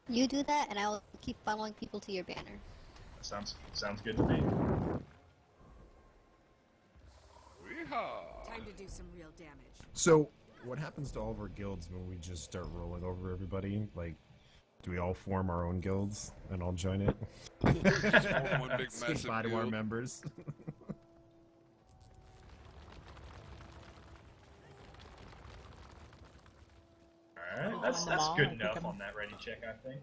You do that, and I will keep funneling people to your banner. Sounds good to me. Time to do some real damage. So, what happens to all of our guilds when we just start rolling over everybody? Like, do we all form our own guilds and all join it? Just form one big Say massive bye to our guild. members. Alright, that's good enough on that ready check, I think.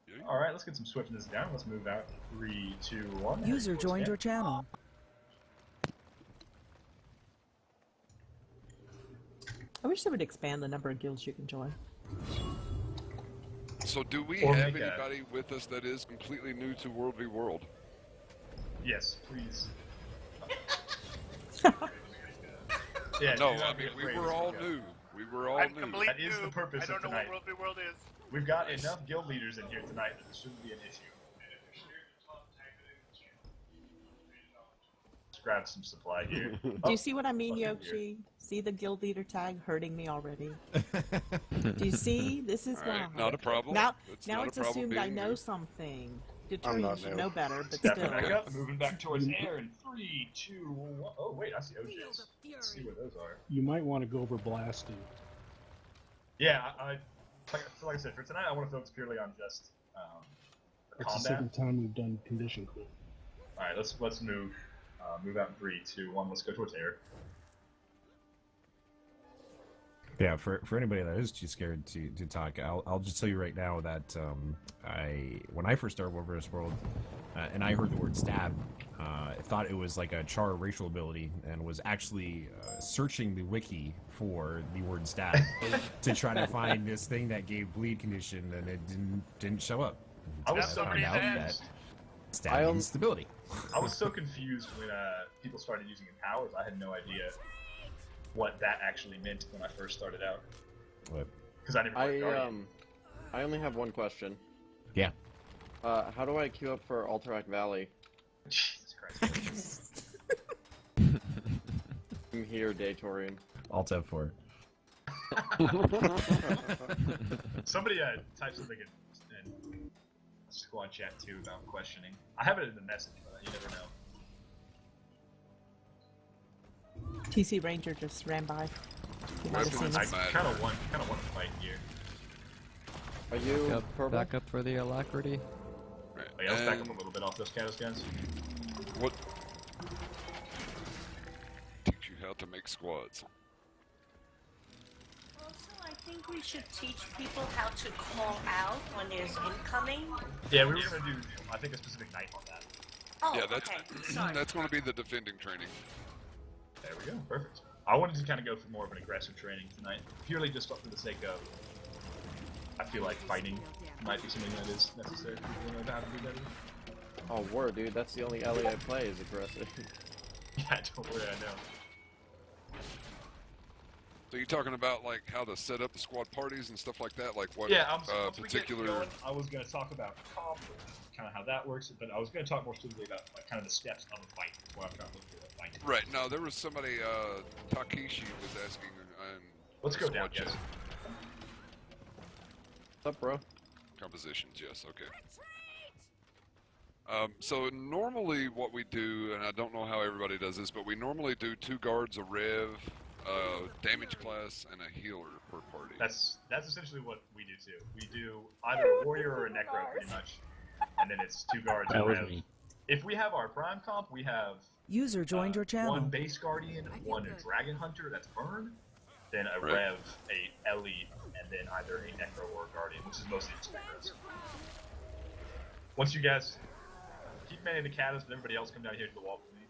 Yeah. Alright, let's get some swiftness down. Let's move out. 3, 2, 1. User joined your channel. I wish they would expand the number of guilds you can join. So do we Or have make a- anybody with us that is completely new to World v World? Yes, please. Yeah, No, do I not be mean, we afraid were as all go. new. We were all I'm new. complete That is the noob. purpose I don't of know tonight. what World v World is. We've got enough guild leaders in here tonight that this shouldn't be an issue. Let's grab some supply here. Do you see what I mean, Yoshi? See the guild leader tag hurting me already? Do you see? This is All right, why. not a problem. Now It's now not a it's problem assumed I being know new. something. I'm Determined not you should new. know better, but Stepping still. back up, moving back towards air in 3, 2, 1. Oh wait, I see OJs. Let's see where those are. You might want to go over blasting. Yeah, like I said, for tonight I want to focus purely on just It's the combat. second time we've done condition cool. All right, let's move out in 3, 2, 1. Let's go towards air. Yeah, for anybody that is too scared to talk, I'll just tell you right now that when I first started World vs. World, and I heard the word stab, I thought it was like a char racial ability, and was actually searching the wiki for the word stab to try to find this thing that gave bleed condition, and it didn't show up. I was That's so somebody's confused. ass. Stab means stability. I was so confused when people started using empowers. I had no idea what that actually meant when I first started out. What? Because I never played Guardian. I only have one question. Yeah. How do I queue up for Alterac Valley? Jesus Christ. I'm here, Datorian. Alt F4. Somebody type something in squad chat too about questioning. I have it in the message, but you never know. TC Ranger just ran by. You might have seen Weapons us. I matter. kind of want to fight here. Are you purple? Back up for the alacrity. Right. Wait, let's back up And a little bit off those Kados guns. what teach you how to make squads? Also, I think we should teach people how to call out when there's incoming. Yeah, we were gonna do, I think, a specific night on that. Oh, Yeah, that's okay. Sorry. that's going to be the defending training. There we go, perfect. I wanted to kind of go for more of an aggressive training tonight, purely just for the sake of, I feel like fighting might be something that is necessary for people to know how to do better. Oh, word, dude. That's the only Ellie I play is aggressive. Yeah, don't worry, I know. So you're talking about like how to set up the squad parties and stuff like that, like what Yeah, once we get particular. going, I was going to talk about comp, kind of how that works, but I was going to talk more specifically about like kind of the steps of a fight before I'm trying to look for a fight. Right. No, there was somebody. Takeshi was asking. Let's go down, squad guys. chat. What's up, bro? Compositions, yes, okay. So normally what we do, and I don't know how everybody does this, but we normally do 2 guards, a rev, damage class, and a healer per party. That's essentially what we do too. We do either a warrior or a necro pretty much, and then it's 2 guards and That was rev. me. If we have our prime comp, we have User joined your channel. 1 base guardian, 1 dragon hunter, that's burn, then a Right. rev, a elite, and then either a necro or a guardian, which is mostly the specters. Once you guys keep manning the Katas, but everybody else come down here to the wall with me.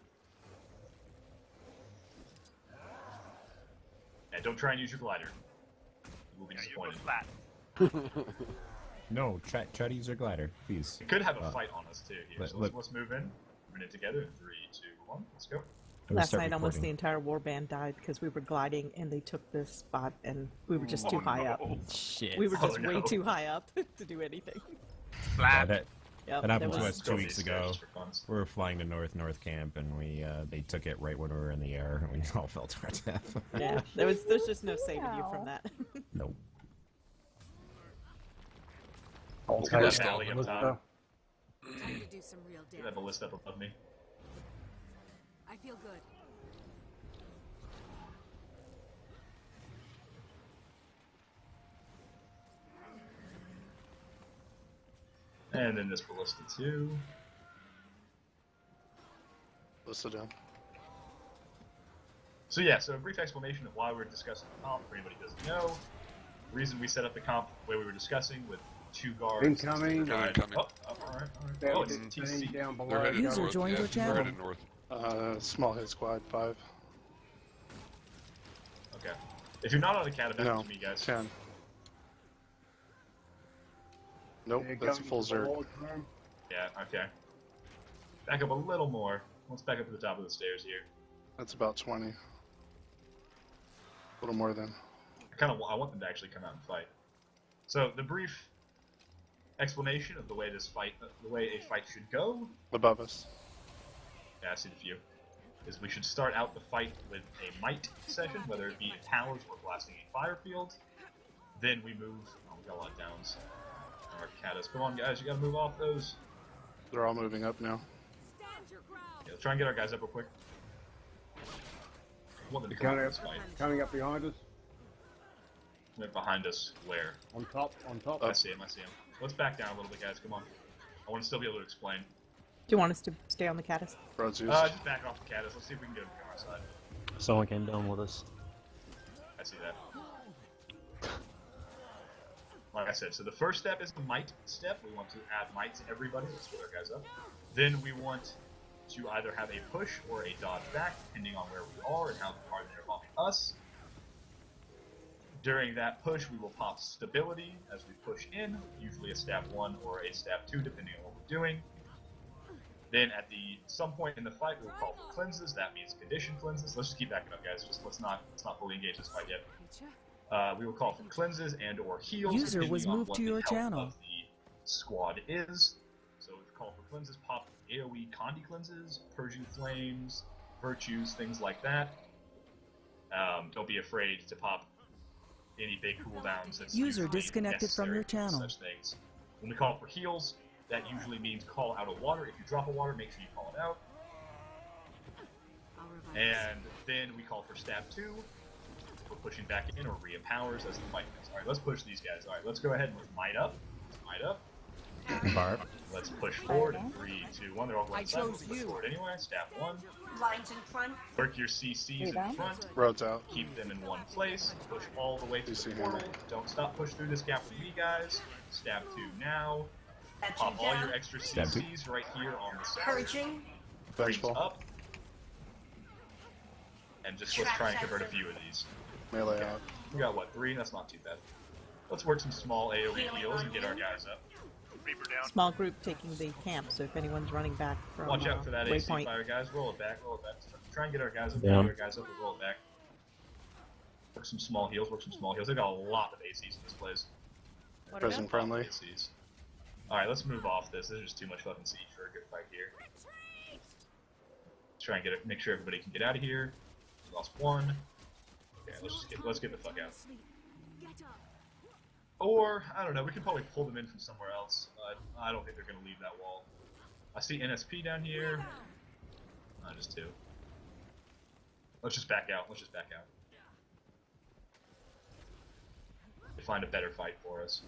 And don't try and use your glider. You will be Yeah, you go disappointed. flat. No, try to use your glider, please. It could have a fight on us too here. So let- let's move in. We're in it together in 3, 2, 1. Let's go. Last night, almost the entire warband died because we were gliding and they took this spot and we were just too high up. Shit. We were just Oh, way no. too high up to do anything. Flat. That Yep, happened there to was- us 2 weeks ago. Just for funs. We were flying to North Camp, and they took it right when we were in the air, and we all fell to our death. Yeah, there's just no saving you from that. Nope. Let's get that Ballista. valley up top. Time to do some real Get that damage. ballista up above me. I feel good. And then this ballista too. Listed down. So yeah, so a brief explanation of why we're discussing the comp, for anybody who doesn't know. The reason we set up the comp the way we were discussing with 2 guards. Incoming. Incoming. Oh, alright. Oh, it's TC. Down They're below. headed User north. joined Yeah, your channel. they're headed north. Small hit squad 5. Okay. If you're not on a cat, back No. to me, guys. 10. Nope, that's a full zerg. Yeah, okay. Back up a little more. Let's back up to the top of the stairs here. That's about 20. A little more than. I want them to actually come out and fight. So the brief explanation of the way the way a fight should go. Above us. Yeah, I see the few. Is we should start out the fight with a might session, whether it be towers or blasting a fire field. Then we move. Oh, we got a lot of downs. Our catas. Come on, guys, you gotta move off those. They're all moving up now. Yeah, let's try and get our guys up real quick. I want them to come out in this fight. Coming up behind us. They're behind us. Where? On top. I see him. Let's back down a little bit, guys. Come on. I want to still be able to explain. Do you want us to stay on the caddis? Roads used. Just back off the caddis. Let's see if we can get him to our side. Someone came down with us. I see that. Like I said, so the first step is the might step. We want to add might to everybody. Let's get our guys up. Then we want to either have a push or a dodge back, depending on where we are and how hard they're bumping us. During that push, we will pop stability as we push in, usually a stab 1 or a stab 2, depending on what we're doing. Then at some point in the fight, we'll call for cleanses. That means condition cleanses. Let's just keep backing up, guys. Let's not fully engage this fight yet. We will call for cleanses and or heals. User was depending on moved what to the your health channel. of the squad is. So if we call for cleanses, pop AoE Condi cleanses, Purging Flames, Virtues, things like that. Don't be afraid to pop any big cooldowns. That's User usually disconnected from necessary your for channel. Such things. When we call for heals, that usually means call out a water. If you drop a water, make sure you call it out. And then we call for stab 2. We're pushing back in or re-empowers as the fight goes. Alright, let's push these guys. Alright, let's go ahead and might up. Might up. Barb. Let's push forward in 3, 2, 1. They're all going inside. Let's push forward anyway. Stab 1. Lines in front. Work your CCs in front. Roads out. Keep them in one place. Push all the way to the CC portal. hammer. Don't stop. Push through this gap with me, guys. Stab 2 now. That Pop you all down. your extra Stab 2. CCs right here on the side. Purging. Creeps Vengeful. up. And just let's try and convert a few of these. Melee out. We got what, 3? That's not too bad. Let's work some small AoE heals and get our guys up. Small group taking the camp, so if anyone's running back from Watch out for that AC waypoint. fire, guys. Roll it back, roll it back. Try and get our guys up, Yeah. get our guys up and roll it back. Work some small heals, They got a lot of ACs in this place. Prison friendly. ACs. Alright, let's move off this. There's just too much fucking siege for a good fight here. Let's try and make sure everybody can get out of here. We lost 1. Okay, let's get the fuck out. Or, I don't know, we can probably pull them in from somewhere else. I don't think they're going to leave that wall. I see NSP down here. Just 2. Let's just back out. Let's find a better fight for us.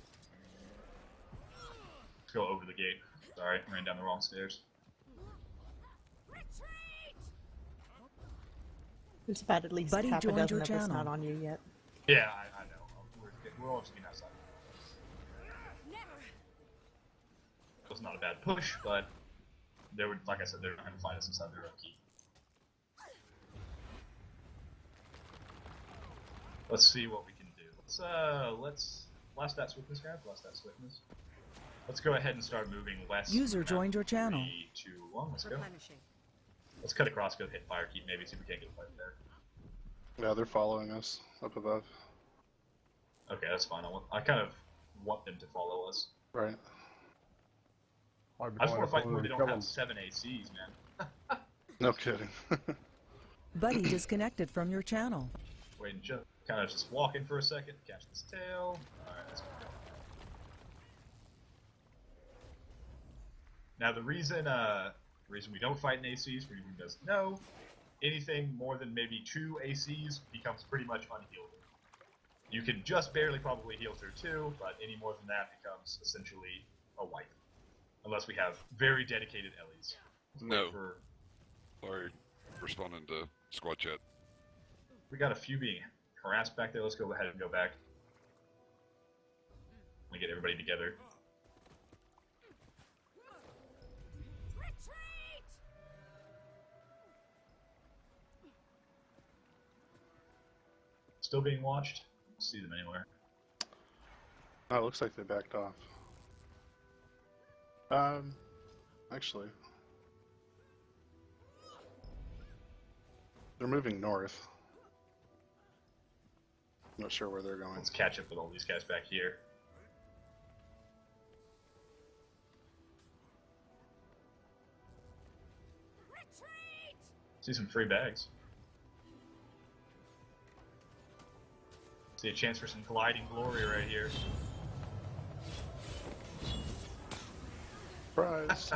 Let's go over the gate. Sorry, ran down the wrong stairs. There's about at least Buddy half a joined dozen your of us channel. not on you yet. Yeah, I know. We're all just getting outside. It was not a bad push, but they were, like I said, they're not going to fight us inside their own key. Let's see what we can do. Let's blast that swiftness, guys. Blast that swiftness. Let's go ahead and start moving west. User joined your channel. 3, 2, 1. Let's go. Let's cut across, go hit fire keep, maybe see if we can't get a fight there. Yeah, they're following us up above. Okay, that's fine. I kind of want them to follow us. Right. I just want to fight where they don't have 7 ACs, man. No kidding. Buddy disconnected from your channel. Wait and kind of just walk in for a second, catch this tail. Alright, let's go. Now the reason we don't fight in ACs, for anyone who doesn't know, anything more than maybe 2 ACs becomes pretty much unhealable. You can just barely probably heal through 2, but any more than that becomes essentially a wipe. Unless we have very dedicated Ellies. No. Sorry, responding to squad chat. We got a few being harassed back there. Let's go ahead and go back. We get everybody together. Still being watched? Don't see them anywhere. Oh, it looks like they backed off. Actually, they're moving north. Not sure where they're going. Let's catch up with all these guys back here. See some free bags. See a chance for some gliding glory right here. Surprise!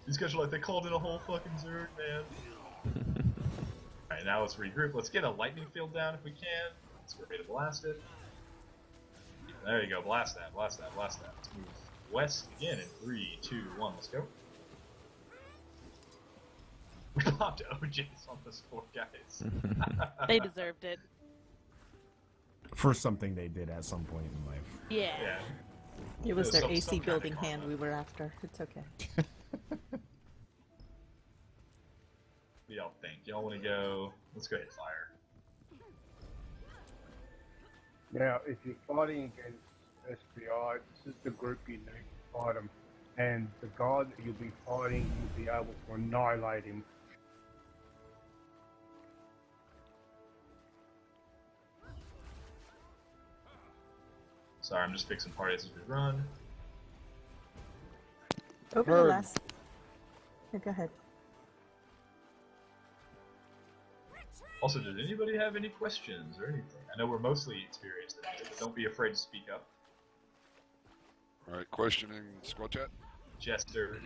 These guys are like, they called in a whole fucking Zerg, man. Alright, now let's regroup. Let's get a lightning field down if we can. Let's get ready to blast it. There you go, blast that, blast that, blast that. Let's move west again in 3, 2, 1, let's go. We popped OJs on those 4 guys. They deserved it. For something they did at some point in life. Yeah. It was their some AC kind of building karma. hand we were after. It's okay. What do y'all think? Y'all want to go? Let's go hit fire. Now, if you're fighting against SPI, this is the group you need to fight them. And the guy that you'll be fighting, you'll be able to annihilate him. Sorry, I'm just fixing parties as we run. Over the last. Yeah, go ahead. Also, did anybody have any questions or anything? I know we're mostly experienced in it, but don't be afraid to speak up. Alright, questioning squad chat? Jester,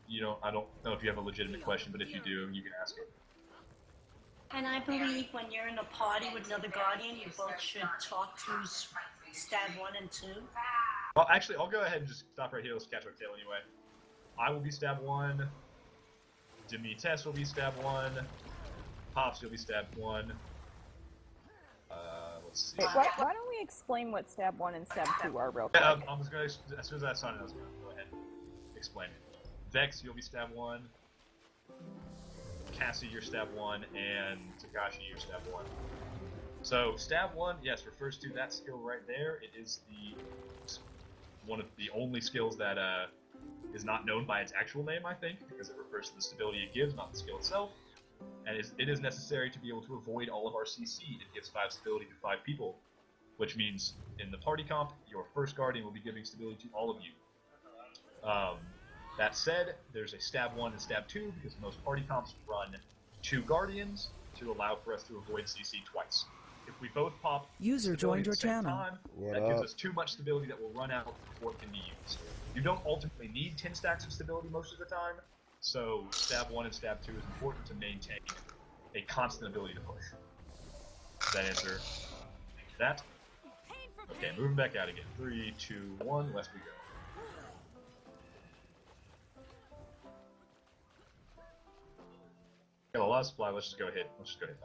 I don't know if you have a legitimate question, but if you do, you can ask it. And I believe when you're in a party with another Guardian, you both should talk to stab 1 and 2. Well, actually, I'll go ahead and just stop right here. Let's catch our tail anyway. I will be stab 1. Demetes will be stab 1. Pops, you'll be stab 1. Let's see. Hey, why don't we explain what stab 1 and stab 2 are real quick? Yeah, I was gonna, as soon as I saw it, I was gonna go ahead and explain it. Vex, you'll be stab 1. Cassie, you're stab 1, and Takashi, you're stab 1. So stab 1, yes, refers to that skill right there. It is one of the only skills that is not known by its actual name, I think, because it refers to the stability it gives, not the skill itself. And it is necessary to be able to avoid all of our CC. It gives 5 stability to 5 people, which means in the party comp, your first Guardian will be giving stability to all of you. That said, there's a stab 1 and stab 2 because most party comps run 2 Guardians to allow for us to avoid CC twice. If we both pop User stability joined at your the same channel. time, that gives us too much stability that will run out before it can be used. You don't ultimately need 10 stacks of stability most of the time, so stab 1 and stab 2 is important to maintain a constant ability to push. Does that answer that? Okay, moving back out again. 3, 2, 1, west we go. Got a lot of supply, let's just go hit fire.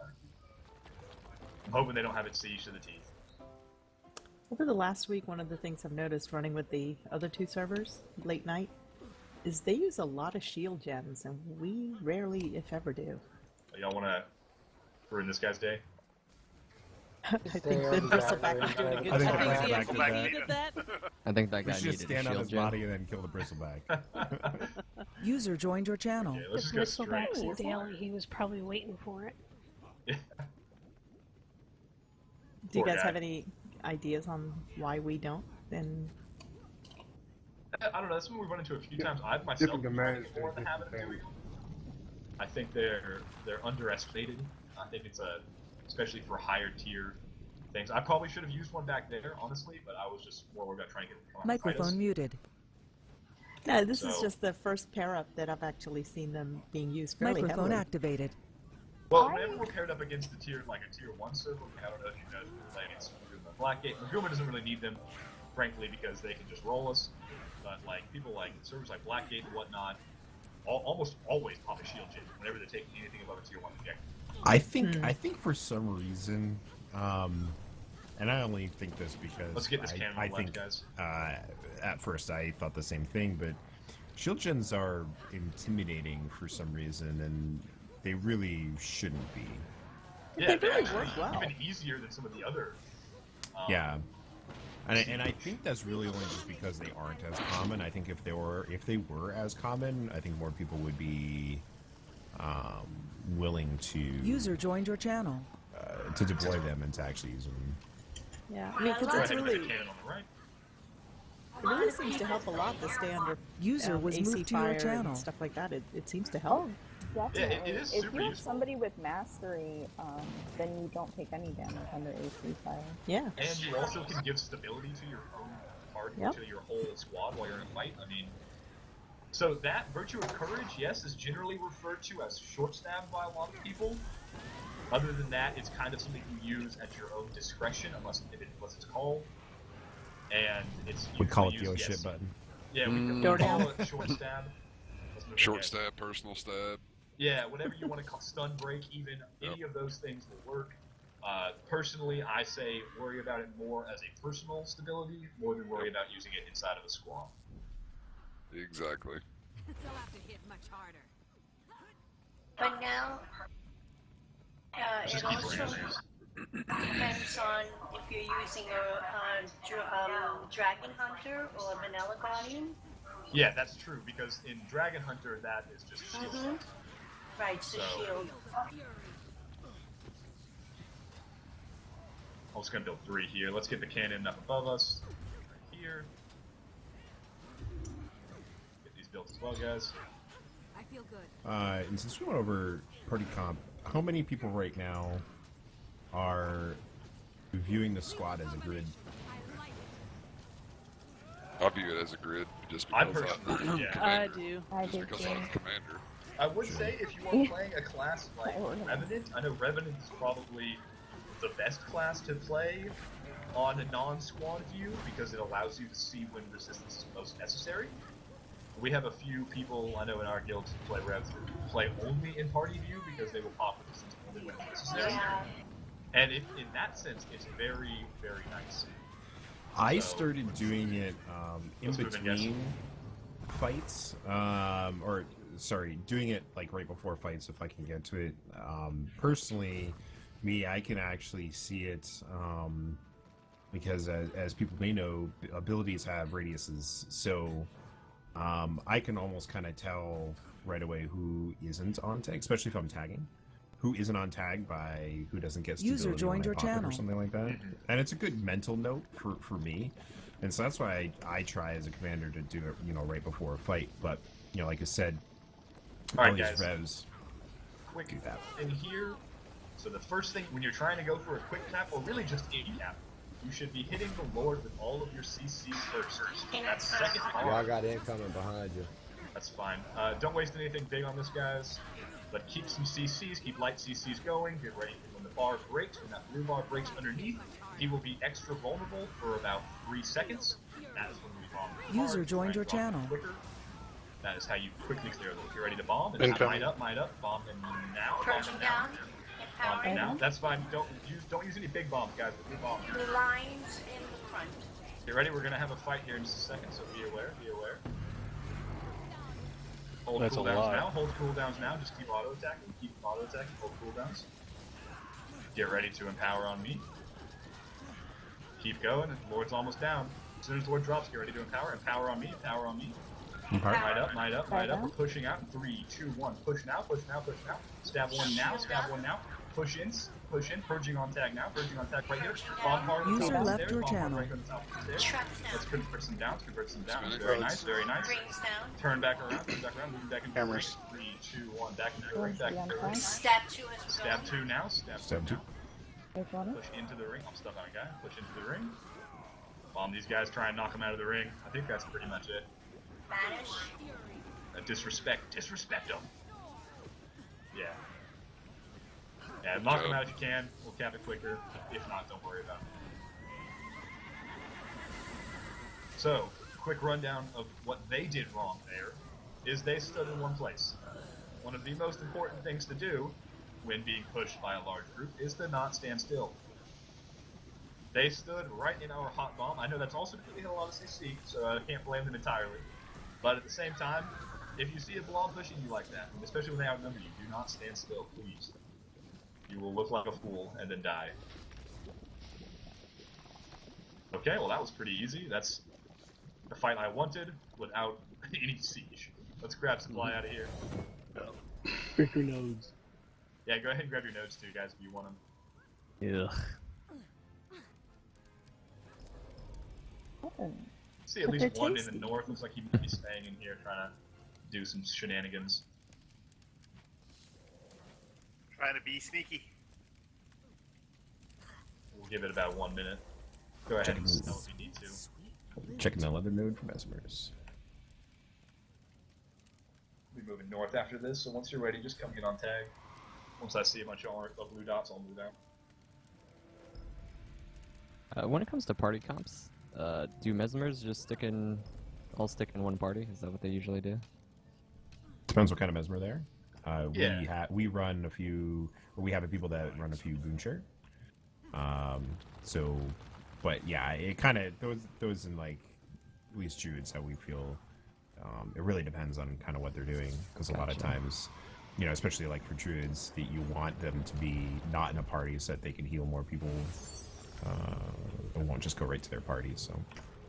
I'm hoping they don't have it siege to the teeth. Over the last week, one of the things I've noticed running with the other 2 servers, late night, is they use a lot of shield gems, and we rarely, if ever, do. Y'all wanna ruin this guy's day? I think the bristleback is doing a good job. I think that We guy should needed just a stand on shield his gem. body and then kill the bristleback. User joined your channel. Okay, let's The just go straight. bristleback's daily. He was probably waiting for it. Do you Poor guys guy. have any ideas on why we don't? And I don't know, that's something we've run into a few times. I've myself Different been demands, before in the habit of different doing them. I think they're underestimated. I think it's especially for higher tier things. I probably should have used one back there, honestly, but I was just more worried about trying to get them to come out and fight us. Microphone muted. Yeah, this is So- just the first pair up that I've actually seen them being used fairly Microphone heavily. activated. Well, whenever we're paired up against a tier 1 server, I don't know if you know, play against Maguma and Blackgate. Maguma doesn't really need them, frankly, because they can just roll us. But like people like servers like Blackgate and whatnot, almost always pop a shield gen whenever they're taking anything above a tier 1 objective. I think for some reason, and I only think this because Let's get this cannon I left, think guys. At first I thought the same thing, but shield gens are intimidating for some reason, and they really shouldn't be. Yeah, They really actually work well. even easier than some of the other. Yeah, and I think that's really only just because they aren't as common. I think if they were as common, I think more people would be willing to User joined your channel. to deploy them and to actually use them. Yeah, I mean, Go because ahead it's with really, the cannon on the right. it really seems to help a lot to stay under User was AC moved to your fire channel. and stuff like that. It seems to help. Definitely. it is if super you have useful. somebody with mastery, then you don't take any damage under AC fire. Yeah. And you also can give stability to your own party, Yep. to your whole squad while you're in a fight. I mean, so that Virtue of Courage, yes, is generally referred to as short stab by a lot of people. Other than that, it's kind of something you use at your own discretion, unless it's called. And it's We call it usually the oh used, yes. shit button. Yeah, we Door call down. it short stab. Let's move Short ahead. stab, personal stab. Yeah, whatever you want to call stun break, even any of those things will work. Personally, I say worry about it more as a personal stability, more than worry about using it inside of a squad. Exactly. They'll have to hit much harder. But now, Just it keep also running these. depends on if you're using a Dragon Hunter or a Vanilla Guardian. Yeah, that's true, because in Dragon Hunter, that is just shield. Mm-hmm. Right, it's a So- shield. I'm just going to build 3 here. Let's get the cannon up above us. Right here. Get these built as well, guys. I feel good. And since we went over party comp, how many people right now are viewing the squad as a grid? I view it as a grid just I because personally, yeah. I do. I just do because too. I'm commander. I would say if you are playing a class like Revenant, I know Revenant is probably the best class to play on a non-squad view because it allows you to see when resistance is most necessary. We have a few people I know in our guild who play Revs that play only in party view because they will pop resistance only when it's necessary. Yeah. And in that sense, it's very, very nice. I So- started doing it in Let's move in, guys. between fights, or sorry, doing it like right before fights if I can get to it. Personally, I can actually see it because as people may know, abilities have radiuses, so I can almost kind of tell right away who isn't on tag, especially if I'm tagging. Who isn't on tag by who doesn't get stability User joined when I your pop it channel. or something like that. And it's a good mental note for me. And so that's why I try as a commander to do it, right before a fight. But, like I said, All right, all these guys. revs Quick do that. in here. So the first thing, when you're trying to go for a quick tap, or really just any tap, you should be hitting the Lord with all of your CCs first. That's second Y'all hard. got incoming behind you. That's fine. Don't waste anything big on this, guys. But keep some CCs, keep light CCs going. Get ready when the bar breaks, when that blue bar breaks underneath, he will be extra vulnerable for about 3 seconds. That is when we bomb the bar. User joined your Try and bomb channel. quicker. That is how you quickly clear them. If you're ready to bomb, and Incoming. mine up, bomb them now, bomb Purging them now. down, Bomb them empowering. now. That's fine. Don't use any big bombs, guys. But big bombs. The lines in the front. Get ready. We're gonna have a fight here in just a second, so be aware. Be aware. Hold That's a cooldowns lot. now. Hold cooldowns now. Just keep auto attacking. Keep auto attacking. Hold cooldowns. Get ready to empower on me. Keep going. Lord's almost down. As soon as Lord drops, get ready to empower. Empower on me. Empower on me. Might up. Might up. Might up. We're pushing out. 3, 2, 1. Push now. Push now. Push now. Stab one now. Stab one now. Push in. Push in. Purging on tag now. Purging on tag right here. Bomb hard on the User top of the left stairs. your Bomb hard channel. right on the top of the stairs. Traps Let's down. convert some downs. Convert some downs. Spinning. Very nice. Very nice. Rings down. Turn back around. Turn back around. Moving back into the ring. Hammers. 3, 2, 1. Back into the ring. Back into the ring. Stab 2 as we're Stab going. 2 now. Stab Stab 2 two. now. There's one. Push into the ring. I'm stuck on a guy. Push into the ring. Bomb these guys. Try and knock them out of the ring. I think that's pretty much it. Banish. Disrespect them. Yeah. Yeah, knock them out if you can. We'll cap it quicker. If not, don't worry about it. So, quick rundown of what they did wrong there is they stood in one place. One of the most important things to do when being pushed by a large group is to not stand still. They stood right in our hot bomb. I know that's also because we had a lot of CC, so I can't blame them entirely. But at the same time, if you see a blob pushing you like that, especially when they outnumber you, do not stand still, please. You will look like a fool and then die. Okay, well that was pretty easy. That's the fight I wanted without any siege. Let's grab supply out of here. Pick your nodes. Yeah, go ahead and grab your nodes too, guys, if you want them. Yeah. See at least one in the north. Looks like he might be staying in here trying to do some shenanigans. Trying to be sneaky. We'll give it about 1 minute. Go ahead and snow if you need to. Checking the leather node for mesmers. We'll be moving north after this, so once you're ready, just come get on tag. Once I see a bunch of blue dots, I'll move out. When it comes to party comps, do mesmers just all stick in one party? Is that what they usually do? Depends what kind of mesmer they're. Yeah. We run a few. We have people that run a few Boonshire. But yeah, it kind of those in like at least Druids how we feel. It really depends on kind of what they're doing because a lot of times, you know, especially like for Druids, that you want them to be not in a party so that they can heal more people. And won't just go right to their party. So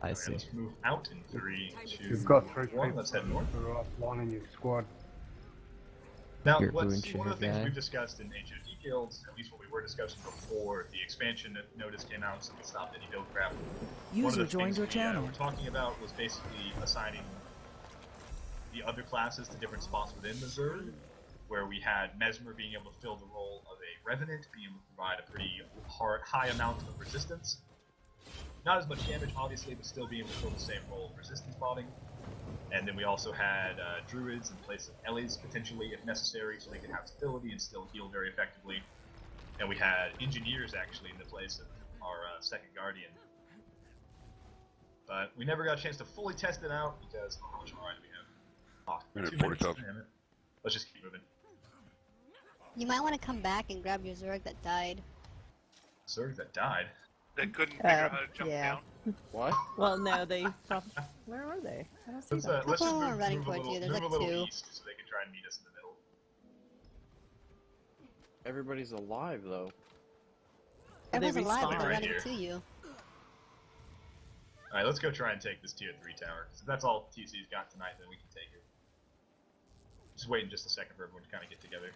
I see. Let's move out in 3, 2, You've got 3 1. people Let's head north. who are offline in your squad. Now, Your one of the Boonshire things guy. we've discussed in HOD guilds, at least what we were discussing before the expansion notice came out, so we stopped any build crap. One of User the joined things your we channel. were talking about was basically assigning the other classes to different spots within the Zerg, where we had Mesmer being able to fill the role of a Revenant, being able to provide a pretty high amount of resistance. Not as much damage, obviously, but still being able to fill the same role of resistance modding. And then we also had Druids in place of Ellies, potentially, if necessary, so they could have stability and still heal very effectively. And we had Engineers, actually, in the place of our second Guardian. But we never got a chance to fully test it out, because how much RI do we have? Minute 2 minutes, 45. damn it. Let's just keep moving. You might want to come back and grab your Zerg that died. Zerg that died? That couldn't figure out how to jump yeah. down. What? Well, no, they stopped. Where are they? I don't see Let's, them. let's just Couple move, running move a towards little, you. There's move like a little 2. east so they can try and meet us in the middle. Everybody's alive though. Everyone's alive, respawn? but they're Right running here. to you. Alright, let's go try and take this tier 3 tower. If that's all TC's got tonight, then we can take it. Just waiting just a second for everyone to kind of get together.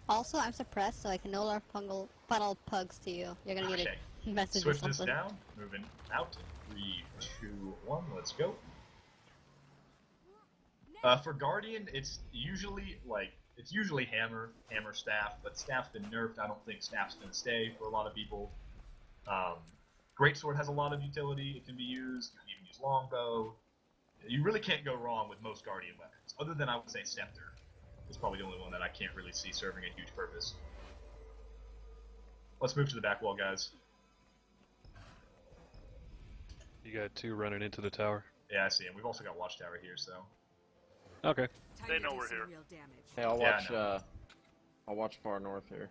Also, I'm suppressed, so I can no longer funnel pugs to you. You're gonna get Okay. a message or Switch this something. down, moving out. 3, 2, 1, let's go. For Guardian, it's usually hammer, staff, but staff's been nerfed. I don't think staff's gonna stay for a lot of people. Greatsword has a lot of utility. It can be used. You can even use longbow. You really can't go wrong with most Guardian weapons, other than I would say Scepter. It's probably the only one that I can't really see serving a huge purpose. Let's move to the back wall, guys. You got 2 running into the tower. Yeah, I see him. We've also got Watchtower here, so. Okay. They know we're here. Hey, I'll Yeah, watch. I know. I'll watch far north here.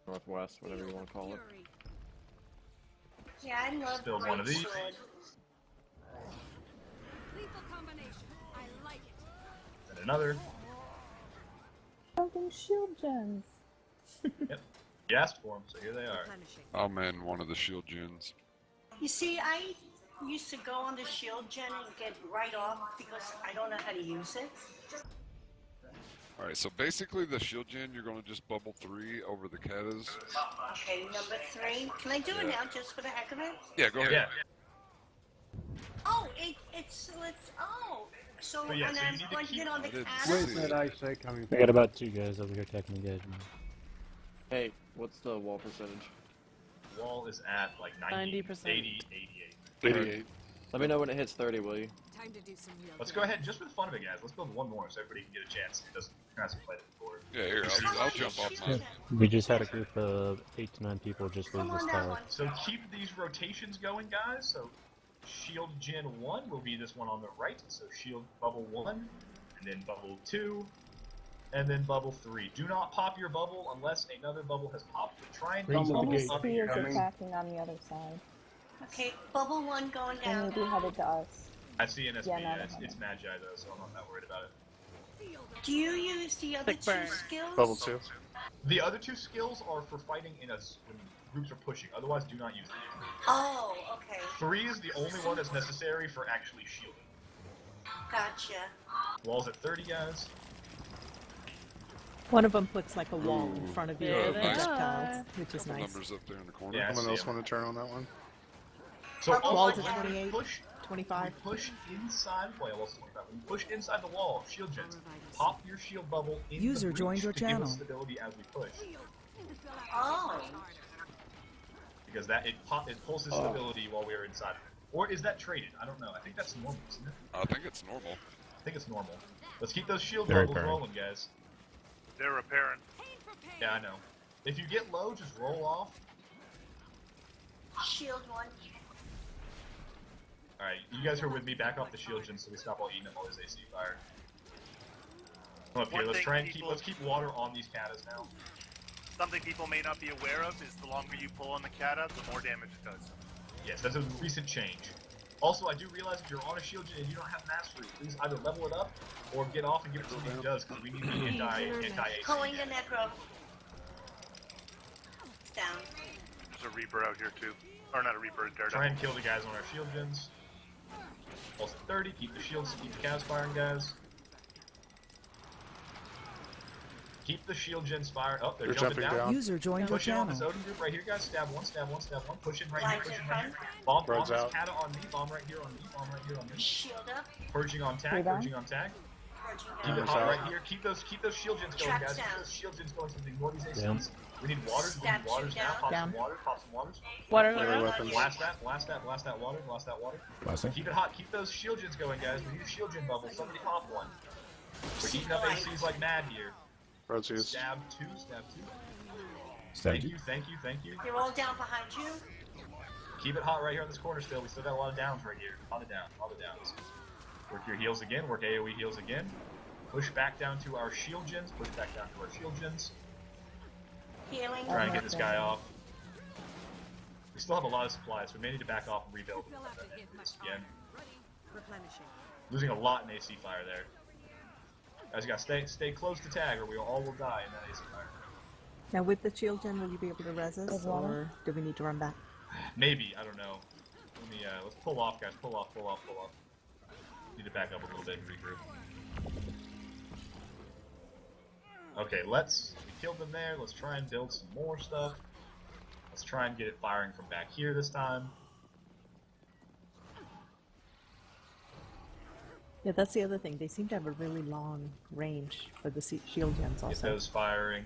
Northwest, whatever you want to call it. Yeah, I love Build one of these. Greatsword. Lethal combination. I like it. And another. Building shield gens. Yep. You asked for them, so here they are. I'm in one of the shield gens. You see, I used to go on the shield gen and get right off because I don't know how to use it. Alright, so basically the shield gen, you're going to just bubble 3 over the Katas. Okay, number 3. Can I do it now just for the heck of it? Yeah, go ahead. Yeah. Oh, so But yeah, and so you I'm need to going to keep- get on the I didn't cat. Where's that AC coming We from? got about 2 guys over here taking engagement. Hey, what's the wall percentage? Wall is at like 90, 90%. 80, 88. 88. Let me know when it hits 30, will you? Time to do some real Let's go ahead, just for the fun of it, guys. Let's build one more so everybody can get a chance. It doesn't hasn't played it before. Yeah, here, I'll jump off mine. We just had a group of 8 to 9 people just leave this tower. So keep these rotations going, guys. So shield gen 1 will be this one on the right. So shield bubble 1, and then bubble 2, and then bubble 3. Do not pop your bubble unless another bubble has popped. But try and Bubble bubble up 3 here. is attacking on the other side. Okay, bubble 1 going They down. may be headed to us. I see an SB. Yeah, Yeah, no, it's Magi though, so I'm not that worried about it. Do you use the other two skills? Bubble 2. The other 2 skills are for fighting in us when groups are pushing. Otherwise, do not use them. Oh, okay. 3 is the only one that's necessary for actually shielding. Gotcha. Walls at 30, guys. One of them puts like a wall in front of you There with they projectiles, which is Couple nice. numbers up there in the corner. Yeah, I Someone see else 'em. want to turn on that one? So Bubble Walls also, at one. 28, push, 25. push inside. Well, walls at 25. When you push inside the wall, shield gens. Pop your shield bubble in User the breach joined your to give channel. us stability as we push. Oh. Because that it pulls the stability while we're inside of it. Or is that traded? I don't know. I think that's normal, isn't it? I think it's normal. I think it's normal. Let's keep those shield They're bubbles repairing. rolling, guys. They're repairing. Yeah, I know. If you get low, just roll off. Shield 1. Alright, you guys are with me. Back off the shield gens so we stop all eating up all this AC fire. Come up here. One Let's thing try and keep people- let's keep water on these katas now. Something people may not be aware of is the longer you pull on the kata, the more damage it does. Yes, that's a recent change. Also, I do realize if you're on a shield gen and you don't have mastery, please either level it up or get off and give it to somebody who does, because we need the anti-AC. Pulling the necro. It's down. There's a Reaper out here too. Or not a Reaper, a Daredevil. Try and kill the guys on our shield gens. Also 30, keep the shields, keep the casts firing, guys. Keep the shield gens firing. Oh, they're jumping down. User joined your Push in on channel. this Odin group right here, guys. Stab 1, stab 1, stab 1. Push in right here, Light push in in right here. front. Bomb Road's this out. kata on me, bomb right here on me, bomb right here on me. Shield up. Purging on tag, Rebound. purging on tag. Purging Keep down. it hot right here. Keep those shield gens going, Traps guys. Keep down. those shield gens going so they ignore these ACs. Down. We need waters, we Stab need waters two now. down. Pop Down. some water, pop some waters. Water Melee around. weapons. Blast that, blast that, blast that water, blast that water. Blessing. Keep it hot, keep those shield gens going, guys. We need a shield gen bubble. Somebody pop one. We're eating up ACs like mad here. Roads used. Stab 2, stab 2. Stab Thank two. you, thank you, thank you. They're all down behind you. Keep it hot right here on this corner still. We still got a lot of downs right here. A lot of downs. Work your heals again, work AoE heals again. Push back down to our shield gens, push back down to our shield gens. Healing. Try and get this guy off. We still have a lot of supplies, so we may need to back off and rebuild this again. Replenishing. Losing a lot in AC fire there. Guys, you gotta stay close to tag or we all will die in that AC fire. Now with the shield gen, will you be able to res us, There's one. or do we need to run back? Maybe, I don't know. Let me, let's pull off, guys. Pull off. Need to back up a little bit and regroup. Okay, we killed them there. Let's try and build some more stuff. Let's try and get it firing from back here this time. Yeah, that's the other thing. They seem to have a really long range for the shield gens Get also. those firing.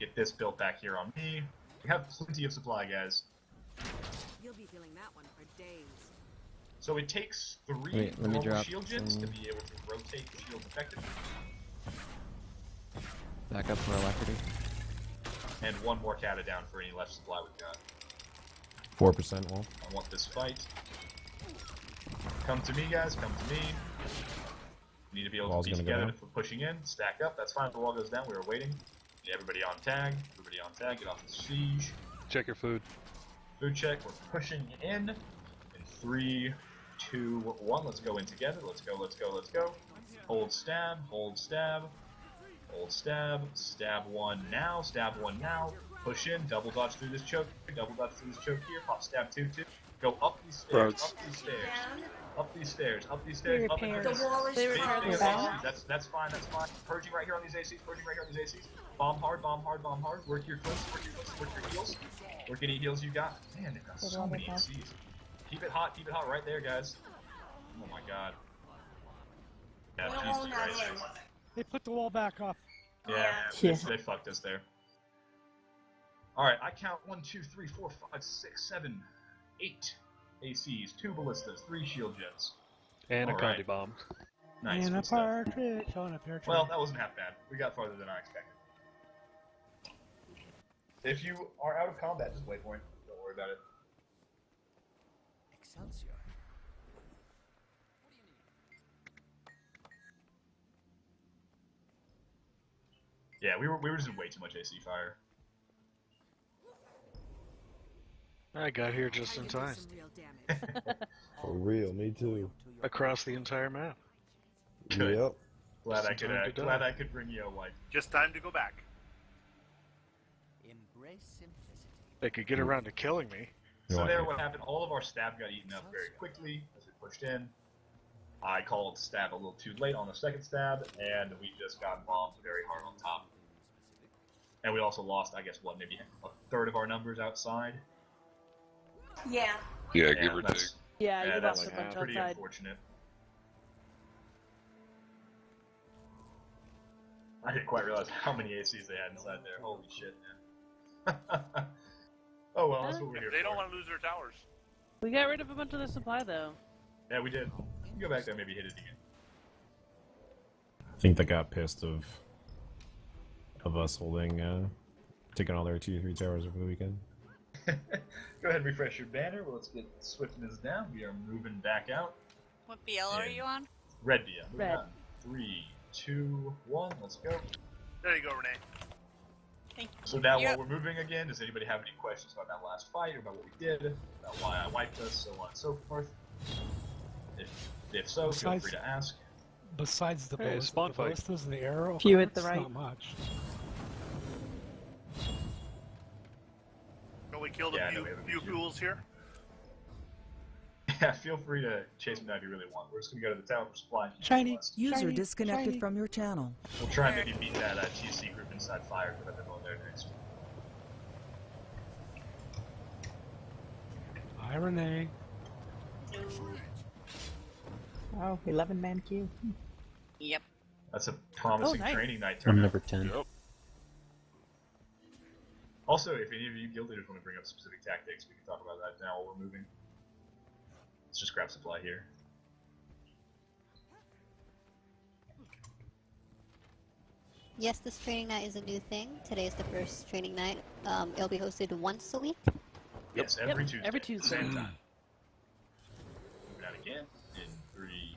Get this built back here on me. We have plenty of supply, guys. You'll be feeling that one for days. So it takes 3 Wait, let me normal drop shield gens to some- be able to rotate the shield effectively. Back up for alacrity. And 1 more kata down for any left supply we've got. 4% wall. I want this fight. Come to me, guys. Come to me. We need to be able Wall's to be gonna go together down. for pushing in. Stack up. That's fine if the wall goes down. We were waiting. Need everybody on tag. Everybody on tag. Get off the siege. Check your food. Food check. We're pushing in. In 3, 2, 1. Let's go in together. Let's go. Hold stab. Hold stab. Hold stab. Stab 1 now. Stab 1 now. Push in. Double dodge through this choke. Double dodge through this choke here. Pop stab 2. Go up these stairs. Roads. Up these stairs. Down. Up these stairs. Up these They stairs. Up repaired. and The wall is They Big, repaired big the Back. wall. ACs. That's fine. Purging right here on these ACs. Bomb hard. Work your close. Work your heals. Work any heals you got. Man, they've got Good so one, many okay. ACs. Keep it hot right there, guys. Oh my god. Yeah, We're Jesus all not Christ. in. They put the wall back up. Yeah, Yeah. They fucked us there. Alright, I count 1, 2, 3, 4, 5, 6, 7. 8 ACs, 2 ballistas, 3 shield gens. And a All Condi right. bomb. Nice. And a good stuff. partridge on a pear tree. Well, that wasn't half bad. We got farther than I expected. If you are out of combat, just waypoint. Don't worry about it. Excelsior. Yeah, we were just way too much AC fire. I got here just in time. For real, me too. Across the entire map. Good. Yep. Glad I Just in time to could. die. Glad I could bring you a wipe. Just time to go back. Embrace simplicity. They could get around to killing me. So there, what happened? All of our stab got eaten up very quickly as we pushed in. I called stab a little too late on the second stab, and we just got bombed very hard on top. And we also lost, I guess, what, maybe a third of our numbers outside. Yeah. Yeah, give or take. that's- Yeah, you that's lost a bunch pretty outside. unfortunate. I didn't quite realize how many ACs they had inside there. Holy shit, man. Oh well, that's what we're here They for. don't want to lose their towers. We got rid of a bunch of the supply though. Yeah, we did. You can go back there and maybe hit it again. I think they got pissed of us holding, taking all their 2-3 towers over the weekend. Go ahead and refresh your banner. Well, let's get swiftness down. We are moving back out. What BL are you on? Red BM. Moving Red. out. 3, 2, 1. Let's go. There you go, Renee. Thank you. So now Yep. while we're moving again, does anybody have any questions about that last fight, or about what we did, about why I wiped us, so on and so forth? If so, feel Besides- free to ask. Besides the Hey, ballistas, spawn the fight. ballistas and the arrow, Few at the it's right. not much. So we killed Yeah, I a know few, we have a few few. fools here. Yeah, feel free to chase me down if you really want. We're just going to go to the town for supply. Shiny. User Shiny, disconnected shiny. from your channel. We'll try and maybe beat that TC group inside fire, but I've been going there next. Hi, Renee. Oh, 11-man queue. Yep. That's a promising nice. training night I'm turnout. number 10. Yep. Also, if any of you guild leaders want to bring up specific tactics, we can talk about that now while we're moving. Let's just grab supply here. Yes, this training night is a new thing. Today is the first training night. It'll be hosted once a week. Yes, every Yep, Tuesday. every Tuesday. Same time. Moving out again in 3,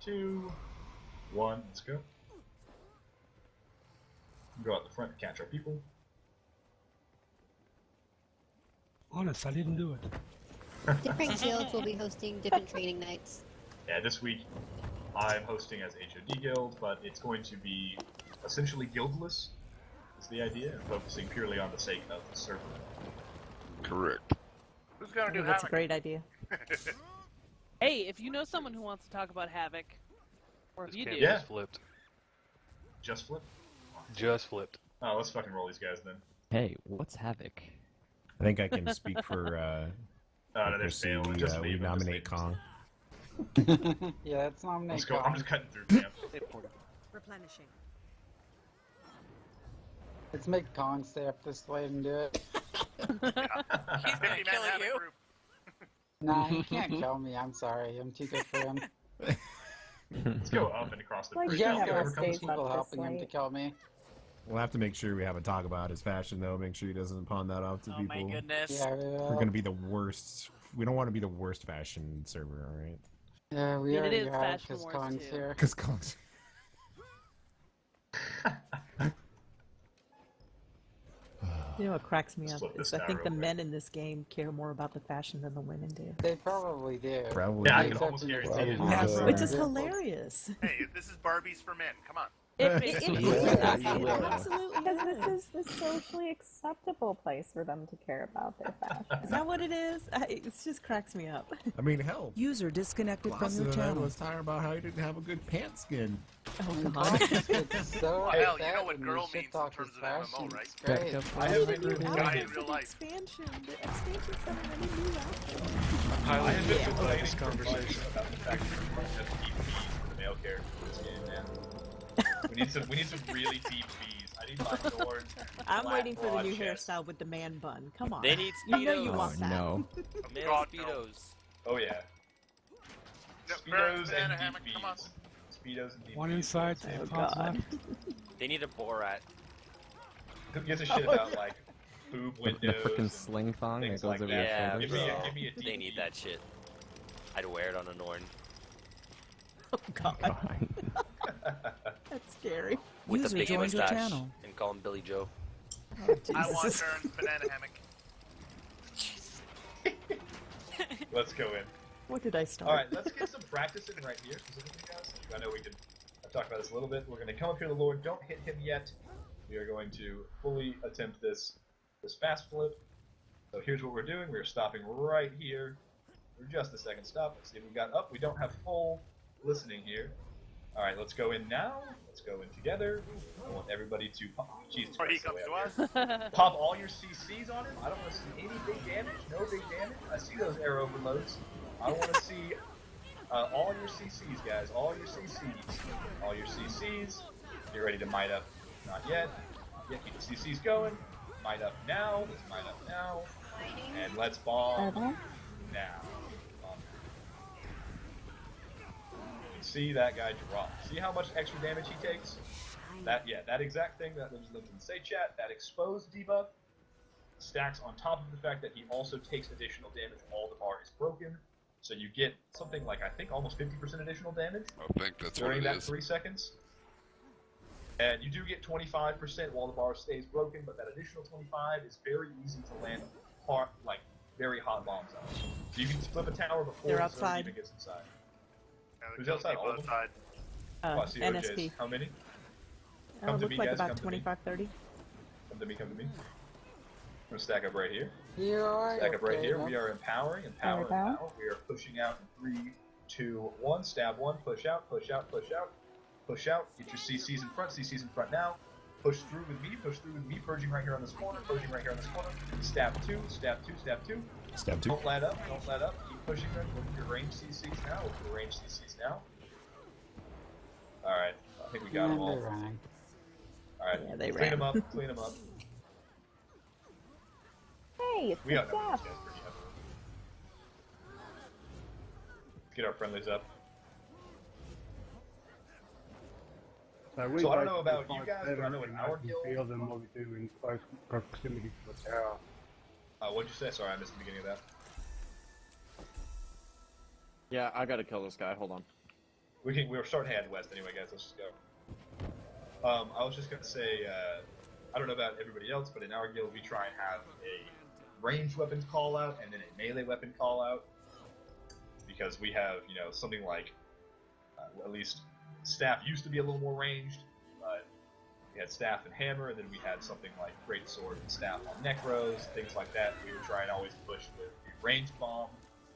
2, 1. Let's go. Go out the front and catch our people. Honest, I didn't do it. Different guilds will be hosting different training nights. Yeah, this week I'm hosting as HOD Guild, but it's going to be essentially guildless, is the idea, and focusing purely on the sake of the server. Correct. Who's gonna do That's a Havoc? great idea. Hey, if you know someone who wants to talk about Havoc, or if This you camp do, Yeah. just flipped. Just flip? Just flipped. Oh, let's fucking roll these guys then. Hey, what's Havoc? I think I can speak for, Oh, no, there's Chrissy. fail. We, Just we leave them, just nominate leave them. Kong. Yeah, it's nominate Let's go. I'm Kong. just cutting through camp. Replenishing. Let's make Kong stay up this late and do it. He's gonna kill you. Nah, he can't kill me. I'm sorry. I'm too good for him. Let's go up and across the Like, bridge. He yeah, has yeah, to let's overcome stay people up this helping him to late. kill me. We'll have to make sure we have a talk about his fashion, though. Make sure he doesn't pawn that off to Oh people. my goodness. Yeah, we We're will. going to be the worst. We don't want to be the worst fashion server, alright? Yeah, we And it already is have Fashion because Wars, Kong's too. here. Because Kong's. You know what cracks me Let's up flip this is I tower think the real quick. men in this game care more about the fashion than the women do. They probably do. Probably. Yeah, I do. can almost Except in guarantee the it. West. Yeah. Which is Yeah. hilarious. Hey, this is Barbies for men. Come on. it It makes is. me Yeah, It you will. absolutely Because is. this is the socially acceptable place for them to care about their fashion. Is that what it is? It just cracks me up. I mean, hell. User disconnected from Clausen your and I channel. was talking about how he didn't have a good pant skin. Oh And god. Kong just gets so Well, hell, you upset know what when girl we shit means in talk terms his of MMO, fashion. right? It's great. Back up. I have need a new guy in outfit real for the life. expansion. The expansion's got a really new outfit. I'm highly I have been offended by complaining this for months conversation. about the fact that we don't have deep Bs for the male character in this game, man. We need some really deep Bs. I need my Norn. I'm flat, waiting for the broad new chest. hairstyle with the man bun. Come on. They need You know Speedos. you want that. no. Male God, no. Speedos. Oh yeah. Yep, Speedos banana and hammock, come on. DPs. Speedos and DPs. One inside, Oh, two pods God. left. They need a Borat. Who gives a shit about like boob The windows? frickin' and sling thong that things goes like over that. your Yeah, shoulders. Give me a They DP. need that shit. I'd wear it on a Norn. Oh, God. That's scary. With User a big joined your mustache. channel. And call him Billy Joe. Oh, I want Jesus. Ern's banana hammock. Let's go in. What did I start? All right, let's get some practice in right here, specifically, guys. I know we could talk about this a little bit. We're going to come up here to the Lord. Don't hit him yet. We are going to fully attempt this fast flip. So here's what we're doing. We're stopping right here for just a second stop. Let's see if we got up. We don't have full listening here. All right, let's go in now. Let's go in together. I want everybody to pop. Jesus Or he Christ, comes the way to I'm us. here. Pop all your CCs on him. I don't want to see any big damage. No big damage. I see those air overloads. I want to see all your CCs, guys. All your CCs. All your CCs. Get ready to might up. Not yet. Not yet. Keep the CCs going. Might up now. Let's might up now. And let's bomb now. Bomb. You can see that guy drop. See how much extra damage he takes? That exact thing that was lived in Say Chat, that exposed debuff, stacks on top of the fact that he also takes additional damage while the bar is broken. So you get something like, I think, almost 50% additional damage I think that's what during it that is. 3 seconds. And you do get 25% while the bar stays broken, but that additional 25 is very easy to land hard, like very hot bombs on. So you can flip a tower before They're the outside. zone even gets inside. Yeah, Who's they're outside? killing All of people them? outside. Oh, I see OJs. NSP. How many? Oh, Come to looks me, like guys. about Come to me. 25, 30. Come to me. Come to me. I'm gonna stack up right here. You alright? Stack up right Okay, here. no. We are empowering. Empower. There we go. Empower. We are pushing out in 3, 2, 1. Stab 1. Push out. Push out. Push out. Push out. Get your CCs in front. CCs in front now. Push through with me. Push through with me. Purging right here on this corner. Purging right here on this corner. Stab 2. Stab 2. Stab 2. Stab 2. Don't let up. Don't let up. Keep pushing them. Look at your range CCs now. Look at your range CCs now. Alright. I think we got them all. They're running. Alright. Yeah, they clean ran. them up. Clean them up. Hey, it's We the outnumber staff. these guys pretty heavily. Let's get our friendlies up. So, we So I don't know basically about you fight guys, but I better know in in our open guild- field than what we do in close proximity to the tower. What'd you say? Sorry, I missed the beginning of that. Yeah, I gotta kill this guy. Hold on. We're starting to head west anyway, guys. Let's just go. I was just gonna say, I don't know about everybody else, but in our guild we try and have a ranged weapons call out and then a melee weapon call out, because we have, you know, something like, at least staff used to be a little more ranged, but we had staff and hammer, and then we had something like great sword and staff on necros, things like that. We would try and always push with the ranged bomb,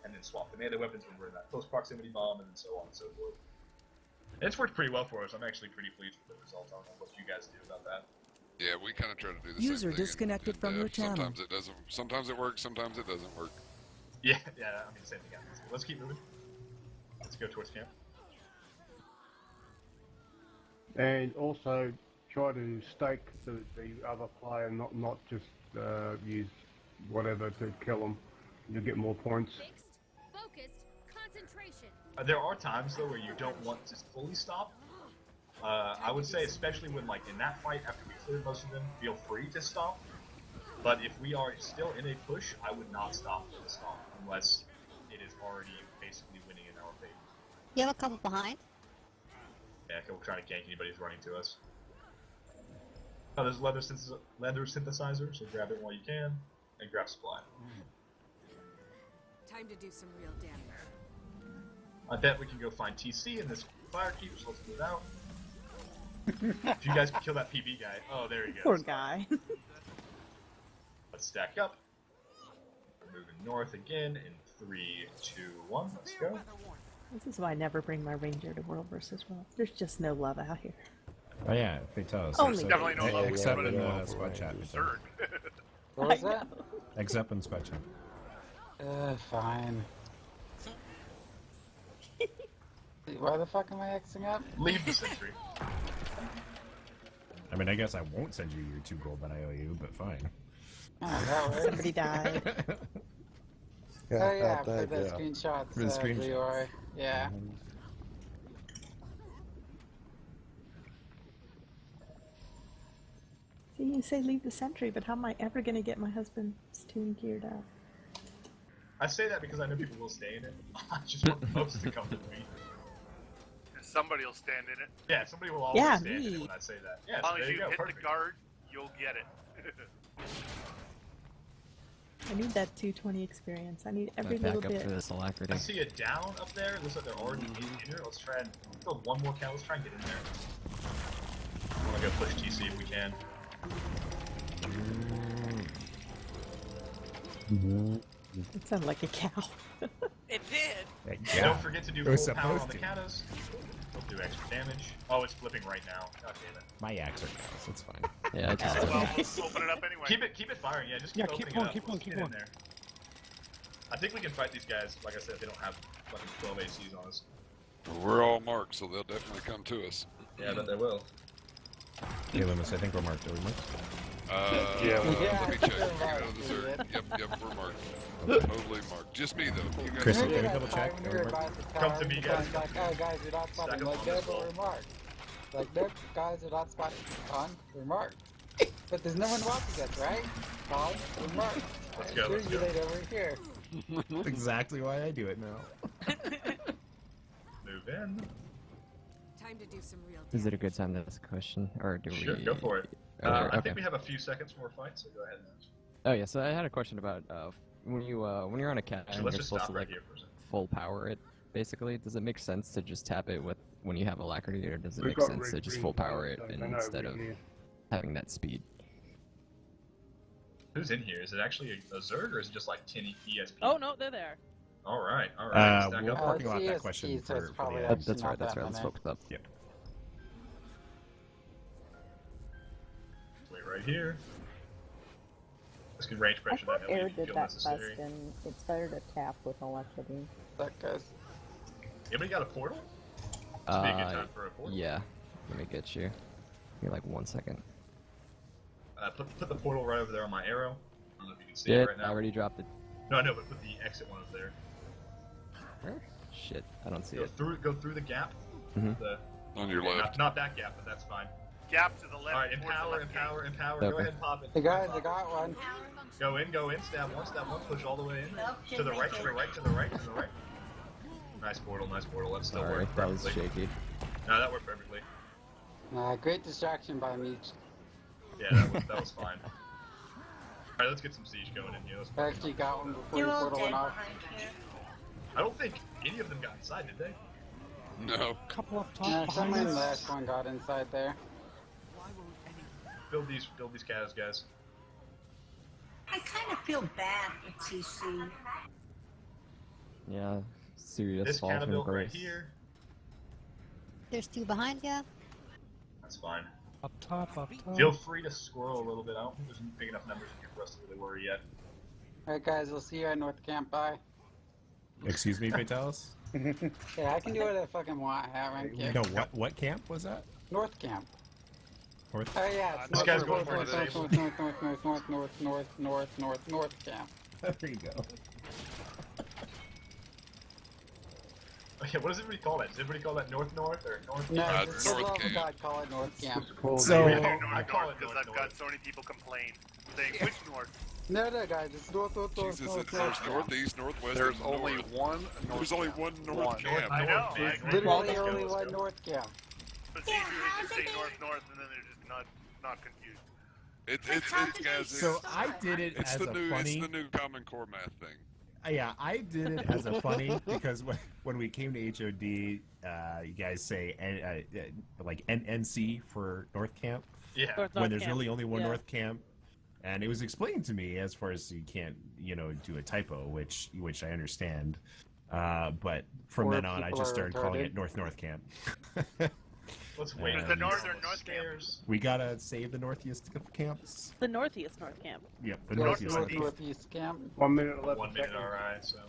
and then swap the melee weapons when we're in that close proximity bomb, and then so on and so forth. And it's worked pretty well for us. I'm actually pretty pleased with the results. I don't know what you guys do about that. Yeah, we kind of try to do the User same thing. disconnected from your channel. Sometimes it doesn't. Sometimes it works. Sometimes it doesn't work. Yeah, I mean, same thing happens. Let's keep moving. Let's go towards camp. And also try to stake the other player, not just use whatever to kill them. You'll get more points. Focused concentration. There are times though where you don't want to fully stop. I would say, especially when like in that fight after we cleared most of them, feel free to stop. But if we are still in a push, I would not stop for the stop unless it is already basically winning in our favor. You have a couple behind. Yeah, we're trying to gank anybody who's running to us. Oh, there's leather synthesizer, so grab it while you can, and grab supply. Time to do some real damage. I bet we can go find TC in this fire keep, so let's move out. If you guys can kill that PB guy. Oh, there he goes. Poor guy. Let's stack up. We're moving north again in 3, 2, 1. Let's go. This is why I never bring my ranger to World vs. World. There's just no love out here. Oh yeah, Fatal. Only Definitely no love Except for in the the squad chat. Absurd. What was that? Except in squad chat. Fine. Why the fuck am I Xing up? Leave the sentry. mean, I guess I won't send you your 2 gold that I owe you, but fine. Somebody died. Oh yeah, for thank the you. screenshots. For the screenshots. Leroy. Yeah. See, you say leave the sentry, but how am I ever going to get my husband's tune geared up? I say that because I know people will stay in it. I just want most to come to me. Somebody will stand in it. Yeah, somebody will always Yeah, stand in me. it when I say that. Yeah, As so long there as you you go. hit Perfect. the guard, you'll get it. I need that 220 experience. I need every Back little up bit. for this alacrity. I see it down up there. It looks like they're already in here. Let's try and build one more cow. Let's try and get in there. I want to go push TC if we can. It sounded like a cow. It did. And don't forget to do It was full power on supposed the to. katas. They'll do extra damage. Oh, it's flipping right now. God damn it. My yaks are cows, it's fine. Yeah, I just Well, let's open it up anyway. Keep it firing. Yeah, just keep opening it up. Let's get in there. I think we can fight these guys. Like I said, if they don't have fucking 12 ACs on us. We're all marked, so they'll definitely come to us. Yeah, I bet they will. Hey, Loomis, I think we're marked. Are we marked? Yeah, let me check. You know, the Zerg. Yep, we're marked. Totally marked. Just me, though. You guys Chris, are- can we double check? Are we marked? Come to me, guys. Like, oh, guys, you're not spotting. Like, Second that, one but we're marked. Like, nope, guys, you're not spotting. On, we're marked. But there's no one watching us, right? On, we're marked. Let's go, Sure, let's you go. laid over here. That's exactly why I do it now. Move in. Time to do some real Is it a good time to ask a question, or do Sure, we? go for it. Okay, I okay. think we have a few seconds before fight, so go ahead. Oh yeah, so I had a question about when you're on a cat So and let's you're just supposed stop to right like here for a second. full power it. Basically, does it make sense to just tap it with when you have alacrity, or does it We've make got sense to red, just green, full power it so and they know instead we're of here. having that speed? Who's in here? Is it actually a Zerg or is it just like 10 ESP? Oh no, they're there. Alright, alright. Stack We'll up. parking lot that CSP, question so it's for probably the actually end. That's not right. That's that right. Let's many. focus up. Yep. Wait right here. This can range I pressure thought that Air if you did feel that necessary. best, and it's better to tap with electricity. That goes. Anybody got a portal? This would be a good time for a portal. Yeah. Let me get you. Give me like 1 second. Put the portal right over there on my arrow. I don't know if you can see Did it right I now. already dropped it? No, but put the exit one over there. Where? Shit, I don't see Go it. through the gap. Mhm. The, On your okay, left. Not that gap, but that's fine. Gap to the left. Alright, towards the empower. left gate. Go Okay. ahead and pop it. Hey guys, I got one. Go in, stab one, push all the way in. Nope, To the didn't right, make to the it. right, to the right, to the right. Nice portal, Let's still Sorry, work that was perfectly. shaky. No, that worked perfectly. Great distraction by me. Yeah, that was fine. Alright, let's get some siege going in here. Let's I actually got one before You're your all portal dead went off. behind here. I don't think any of them got inside, did they? No. Couple up top Yeah, behind someone us. last one got inside there. Build these catas, guys. I kind of feel bad for TC. Yeah, serious This fall cata from built right grace. here. There's 2 behind ya. That's fine. Up top, up top. Feel free to squirrel a little bit. I don't think there's big enough numbers in here for us to really worry yet. Alright guys, we'll see you at North Camp. Bye. Excuse me, Vitalis? Yeah, I can do what I fucking want. I haven't No, what camp was that? North Camp. North? Oh yeah, it's This guy's going for north camp. There you go. Okay, what does everybody call that? Does everybody call that North or North? No, North just for the love of Camp. God, call it North Camp. So- I North, call it because North I've got so many people complain. Saying, which north? No, guys, it's north. Jesus, there's northeast, northwest. There's and only north. one North There's only Camp. one North Camp. I know. I There's agree. Literally Let's go, only let's one go. North Camp. But it's easier to just say north, and then they're just not confused. It's guys. So I did it It's as the a new funny. it's the new Common Core math thing. Yeah, I did it as a funny because when we came to HOD, you guys say like NC for North Camp. Yeah. When there's really only one Yeah. North Camp, and it was explained to me as far as you can't do a typo, which I understand. But from Or then on, I people just are started calling retarded. it North Camp. Let's wait. There's for the these northern North stairs. We gotta save the northeast camps. The northeast North Camp. Yep, the North northeast. northeast camp. 1 minute, 11 1 minute, seconds. alright, so.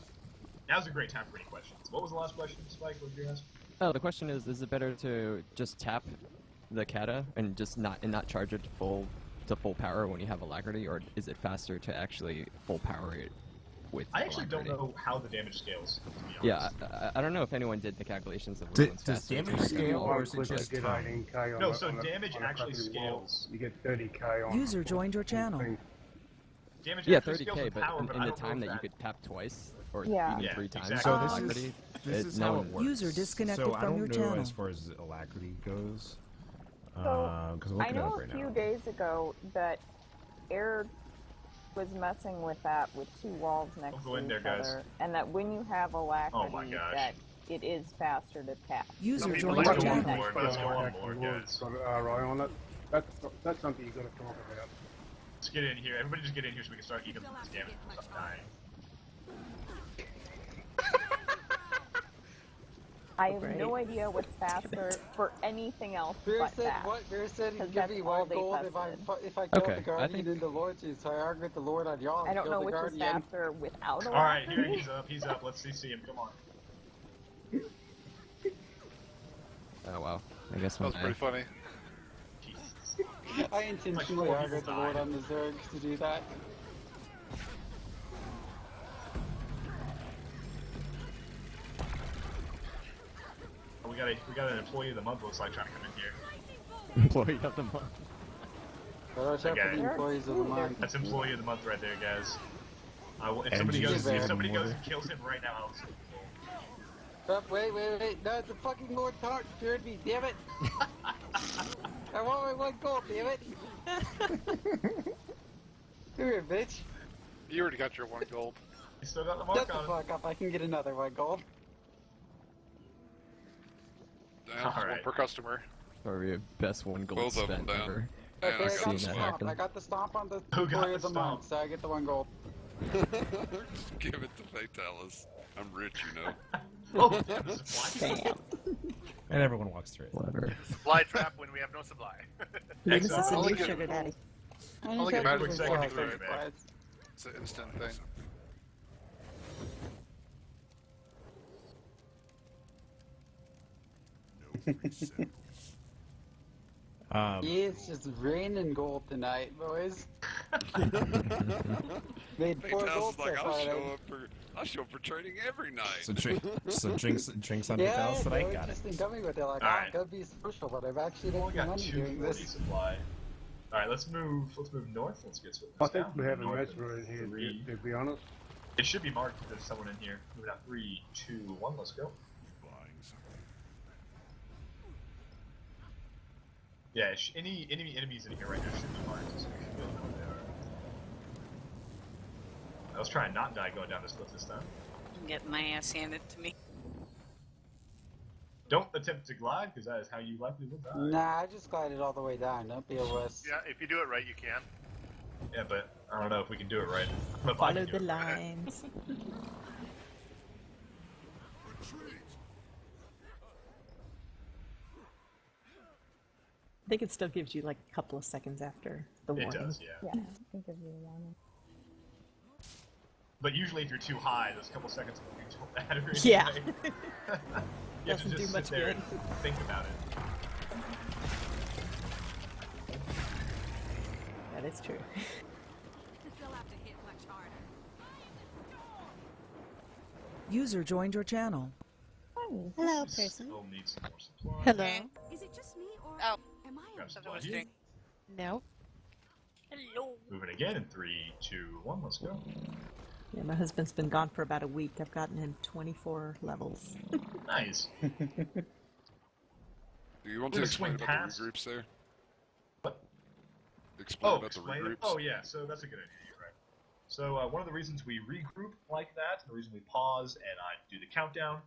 Now's a great time for any questions. What was the last question, Spike? What did you ask? Oh, the question is it better to just tap the kata and just not charge it to full power when you have alacrity, or is it faster to actually full power it with I actually alacrity? don't know how the damage scales, to be honest. Yeah, I don't know if anyone did the calculations of which Does one's faster. damage to scale, full or is it Click just to get time? 18k on No, a- so on a- damage on a actually crappy wall. scales. You get 30k on User joined your channel. Damage Yeah, actually scales 30k, with but power, but in I the don't know time if that you could tap twice or Yeah. even Yeah, 3 times exactly. with So alacrity, this is no how one it works. User disconnected so I from don't your know channel. as far as alacrity goes. So, Because we're I looking it know up a right few now. days ago that Air was messing with that with 2 walls next go to in each there, guys. other, and that when you have alacrity, Oh my gosh. that it is faster to tap. User Let's joined go your on channel. board. Let's go on board, Lord's guys. got an RI on it. That's something you got to talk about. Let's get in here. Everybody just get in here so we can start eking this damage and stop dying. I have no idea what's faster for anything else Beer but said that. what? Beer said he'd 'Cause give that's me all 1 they gold tested. if I killed Okay, the I Guardian think- in the Lord juice. So I argue with the Lord on y'all. I don't kill know the which Guardian. is faster without Alright, here, alacrity. he's up. Let's see him. Come on. Oh wow, I guess That was pretty funny. I intentionally Like, argued with the Lord on the Zergs to do that. Oh, we got an employee of the month looks like trying to come in here. Employee of the month. Watch out for the employees of the month. That's employee of the month right there, guys. If And somebody Jesus goes, is and water. kills him right now, I'll sue Wait. No, the fucking Lord can't feared me, damn it. I want my 1 gold, damn it. Come here, bitch. You already got your 1 gold. You still got the Shut mark the on it. fuck up, I can get another 1 gold. Damn, just Alright. 1 per customer. Or your best 1 gold Both of them spent down. ever. Okay, I got seen the that stomp. happen. I got the stomp on the Who got employee the of the stomp? month, so I get the 1 gold. Just give it to Fatalis. I'm rich, you know. Oh, damn, the supply. Damn. And everyone walks through it. Whatever. Supply trap when we have no supply. This is a Excellent. new get- sugar daddy. I'll get mad quick with second second degree, degree, man. man. It's an instant thing. Yeah, it's just raining gold tonight, boys. Made 4 Fatalis gold is like, so I'll far. show up for training every night. So drinks on Yeah, Vitalis tonight. no Got it. interesting coming with it. Like, Alright. I'm gonna be social, but I've actually We making got money doing 240 this. supply. Alright, let's move north. Let's get swift. I think we have a North mesmer in here, three. to be honest. It should be marked if there's someone in here. Moving out 3, 2, 1, let's go. Yeah, any enemies in here right now should be marked, so we should be able to know what they are. I was trying not to die going down this cliff this time. Get my ass handed to me. Don't attempt to glide, because that is how you likely will die. Nah, I just glided all the way down. Don't be a wuss. Yeah, if you do it right, you can. Yeah, but I don't know if we can do it right. But if I Follow can do the it right. lines. I think it still gives you like a couple of seconds after the It warning. does, yeah. Yeah, it gives you a warning. But usually if you're too high, those couple seconds don't matter. Yeah. Anyway. You have to Doesn't do just much sit there good. and think about it. That is true. They'll have to hit much harder. User joined your channel. Hello, person. Still need some more supply. Hello. Is it just me or Oh. am I Grab a supply was here. doing- No. Hello. Moving again in 3, 2, 1, let's go. Yeah, my husband's been gone for about a week. I've gotten him 24 levels. Nice. Do you want to We're gonna explain swing about past. the regroups there? What? Explain Oh, about the explain regroups. it? Oh, yeah, so that's a good idea, you're right. So, one of the reasons we regroup like that, the reason we pause and I do the countdown,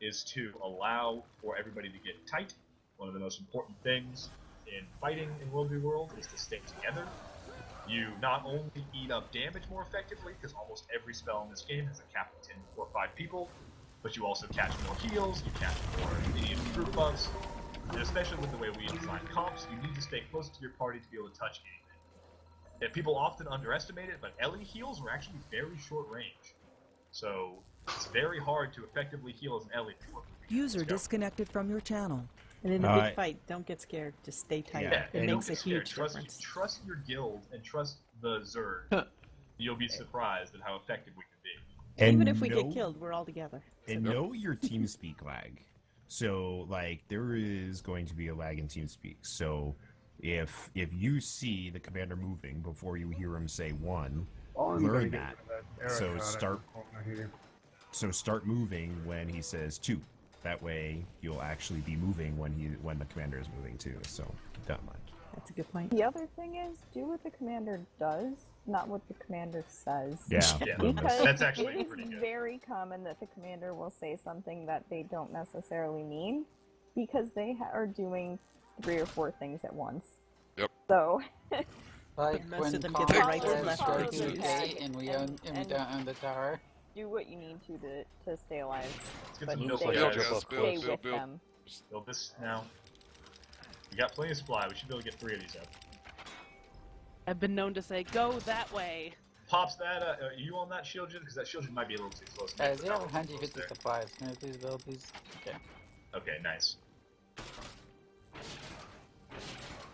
is to allow for everybody to get tight. One of the most important things in fighting in World v. World is to stay together. You not only eat up damage more effectively, because almost every spell in this game has a cap of 10 or 5 people, but you also catch more heals, you catch more immediate group buffs, and especially with the way we design comps, you need to stay close to your party to be able to touch anything. And people often underestimate it, but Ellie heals are actually very short range. So it's very hard to effectively heal as an Ellie. before moving. User Let's go. disconnected from your channel. And in a big fight, don't get scared. Just stay tight. Yeah, it makes a huge trust, difference. Trust your guild and trust the Zerg. You'll be surprised at how effective we can be. And even if we get killed, we're all together. And know your TeamSpeak lag. So, like, there is going to be a lag in TeamSpeak. So, if you see the commander moving before you hear him say one, learn that. So start moving when he says two. That way, you'll actually be moving when the commander is moving too. So, don't mind. That's a good point. The other thing is, do what the commander does, not what the commander says. Yeah, because that's actually it pretty is good. very common that the commander will say something that they don't necessarily mean, because they are doing 3 or 4 things at once. Yep. So. Like most when of them Colin get the right says and left go click to the use. gate and we don't own the tower. Do what you need to stay alive. Let's get But some milk stay, guys. stay with them. Build this now. We got plenty of supply. We should be able to get 3 of these up. I've been known to say, go that way. Pops that, are you on that shield, because that shield might be a little too close. Guys, you have 150 supplies. Can I please build these? Okay. Okay, nice.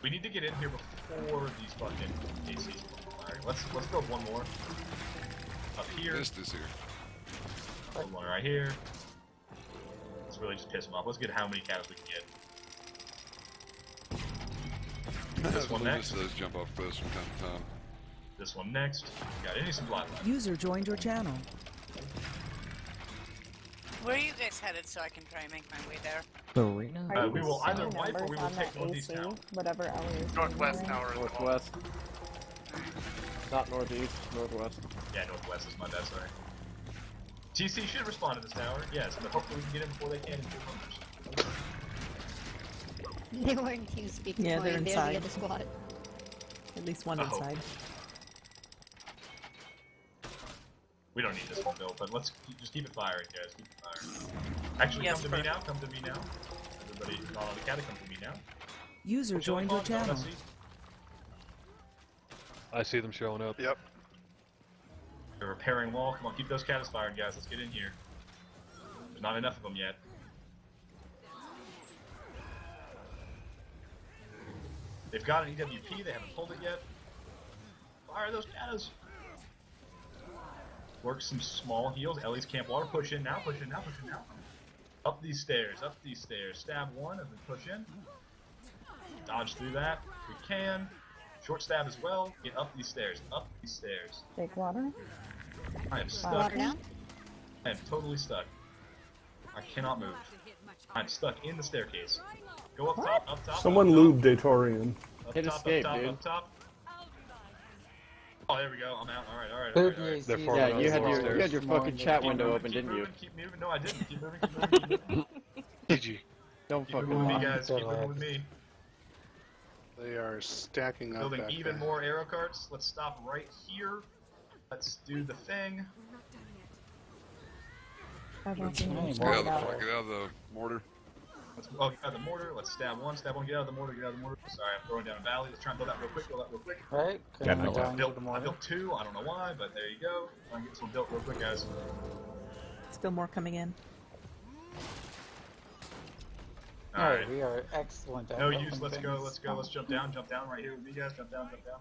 We need to get in here before these fucking ACs. Alright, let's build one more. Up here. Mist is here. One right here. Let's really just piss them off. Let's get how many cows we can get. This one next. Does jump off cliffs from time to time. This one next. Got any supply left? User joined your channel. Where are you guys headed so I can try and make my way there? The arena? We will either wipe or we will on take that one of these AC, towers. whatever Ellie is Northwest doing. tower. Northwest. Not northeast, northwest. Yeah, northwest is my bad, sorry. TC should respond to this tower, yes, but hopefully we can get in before they can in 2 numbers. They were in TeamSpeak. Yeah, they're the inside. other squad. At least one Oh. inside. We don't need this one built, but let's just keep it firing, guys. Keep it firing. Actually, Yes, come to me now. Come to me now. Everybody not on the cat, come to me now. User joined your channel. I see them showing up. Yep. They're repairing wall. Come on, keep those cats firing, guys. Let's get in here. There's not enough of them yet. They've got an EWP. They haven't pulled it yet. Fire those cats. Work some small heals. Ellie's camp water. Push in now. Push in now. Push in now. Up these stairs. Up these stairs. Stab one as we push in. Dodge through that. If we can. Short stab as well. Get up these stairs. Up these stairs. Take water. I am stuck. Water down. I am totally stuck. I cannot move. I'm stuck in the staircase. Go up top. Up top. Someone up lube Datorian. top, Hit up top, escape, up top, dude. up top. Oh, there we go. I'm out. Alright, alright, Third alright. Alright. They're AC. forming Yeah, on you the had lower your stairs. fucking chat Keep window moving, open, keep didn't you? moving, keep moving. No, I didn't. Keep moving, keep moving, keep moving. GG. Don't Keep fucking moving with me, lie. guys. Keep moving with me. They are stacking up Building back even there. more arrow carts. Let's stop right here. Let's do the thing. I don't think Hey, it's Get out of water. the, get out of the mortar. Let's get out of the mortar. Let's stab one. Stab one. Get out of the mortar. Get out of the mortar. Sorry, I'm throwing down a valley. Let's try and build that real quick. Build that real quick. Right? Yeah, Going no, down to the I mortar. built 2. I don't know why, but there you go. Try and get this one built real quick, guys. Still more coming in. Alright. We are excellent at No building use. Let's go. things. Let's go. Let's jump down. Jump down right here with me, guys. Jump down. Jump down.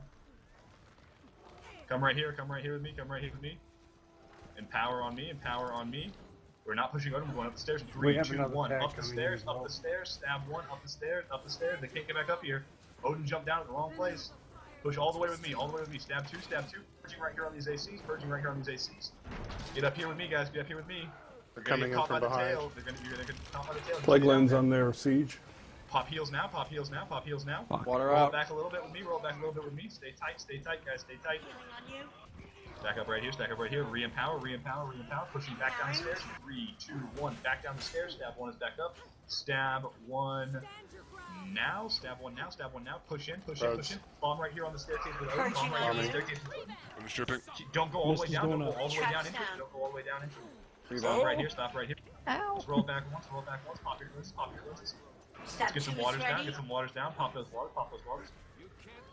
Come right here. Come right here with me. Come right here with me. Empower on me. Empower on me. We're not pushing over. We're going up the stairs. We 3, have 2, another 1. tag Up the coming in stairs. as Up well. the stairs. Stab one. Up the stairs. Up the stairs. They can't get back up here. Odin jumped down at the wrong place. Push all the way with me. All the way with me. Stab 2. Stab 2. Purging right here on these ACs. Purging right here on these ACs. Get up here with me, guys. Get up here with me. They're You're gonna coming get in caught by from the behind. tail. You're gonna get caught by the tail. Plague Get down lands there. on their siege. Pop heals now, pop heals now, pop heals now. Water Roll out. back a little bit with me, roll back a little bit with me. Stay tight, guys, stay tight. Stack up right here, stack up right here. Re-empower, re-empower, re-empower. Pushing back down the stairs. 3, 2, 1. Back down the stairs. Stab 1 is back up. Stab 1 now. Stab 1 now. Stab 1 now. Push in, push in, push in. Bomb right here on the staircase with Odin. Bomb right here on the staircase with Odin. I'm stripping. Don't go all the way Mist is down. Don't going go up. all the way down into it. Don't go all the way down into it. Stop right here, stop right here. Ow. Just roll back once, roll back once. Pop your lenses, pop your lenses. Let's get some waters down, get some waters down, pop those waters, pop those waters.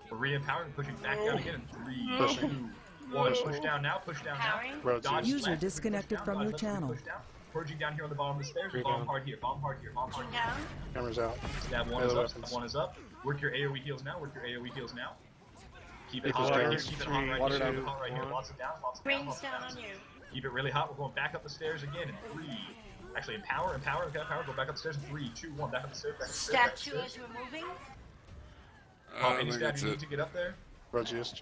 We're re-empowering, pushing back down again in 3, 2, 1. Push down now, push down now. Roads Dodge east. User left, disconnected push down, from dodge your left, channel. push down. purging down here on the bottom of the stairs. Three Bomb down. hard here, bomb hard here, bomb hard Purging here. down. Camera's out. Stab one Melee is up, weapons. stab one is up. Work your AoE heals now, work your AoE heals now. Keep it Take hot the right here, stairs. keep it hot right Water here, down. keep it hot right here. One. Lots of downs, lots of downs, Rings lots of down downs. on you. Keep it really hot. We're going back up the stairs again in 3. Actually, empower, empower, okay, empower. Go back up the stairs in 3, 2, 1. Back up the stairs, back up the stairs. Stab Back up the 2 stairs. as we're moving. Pop I any think stab that's you need it. to get up there. Grudge used.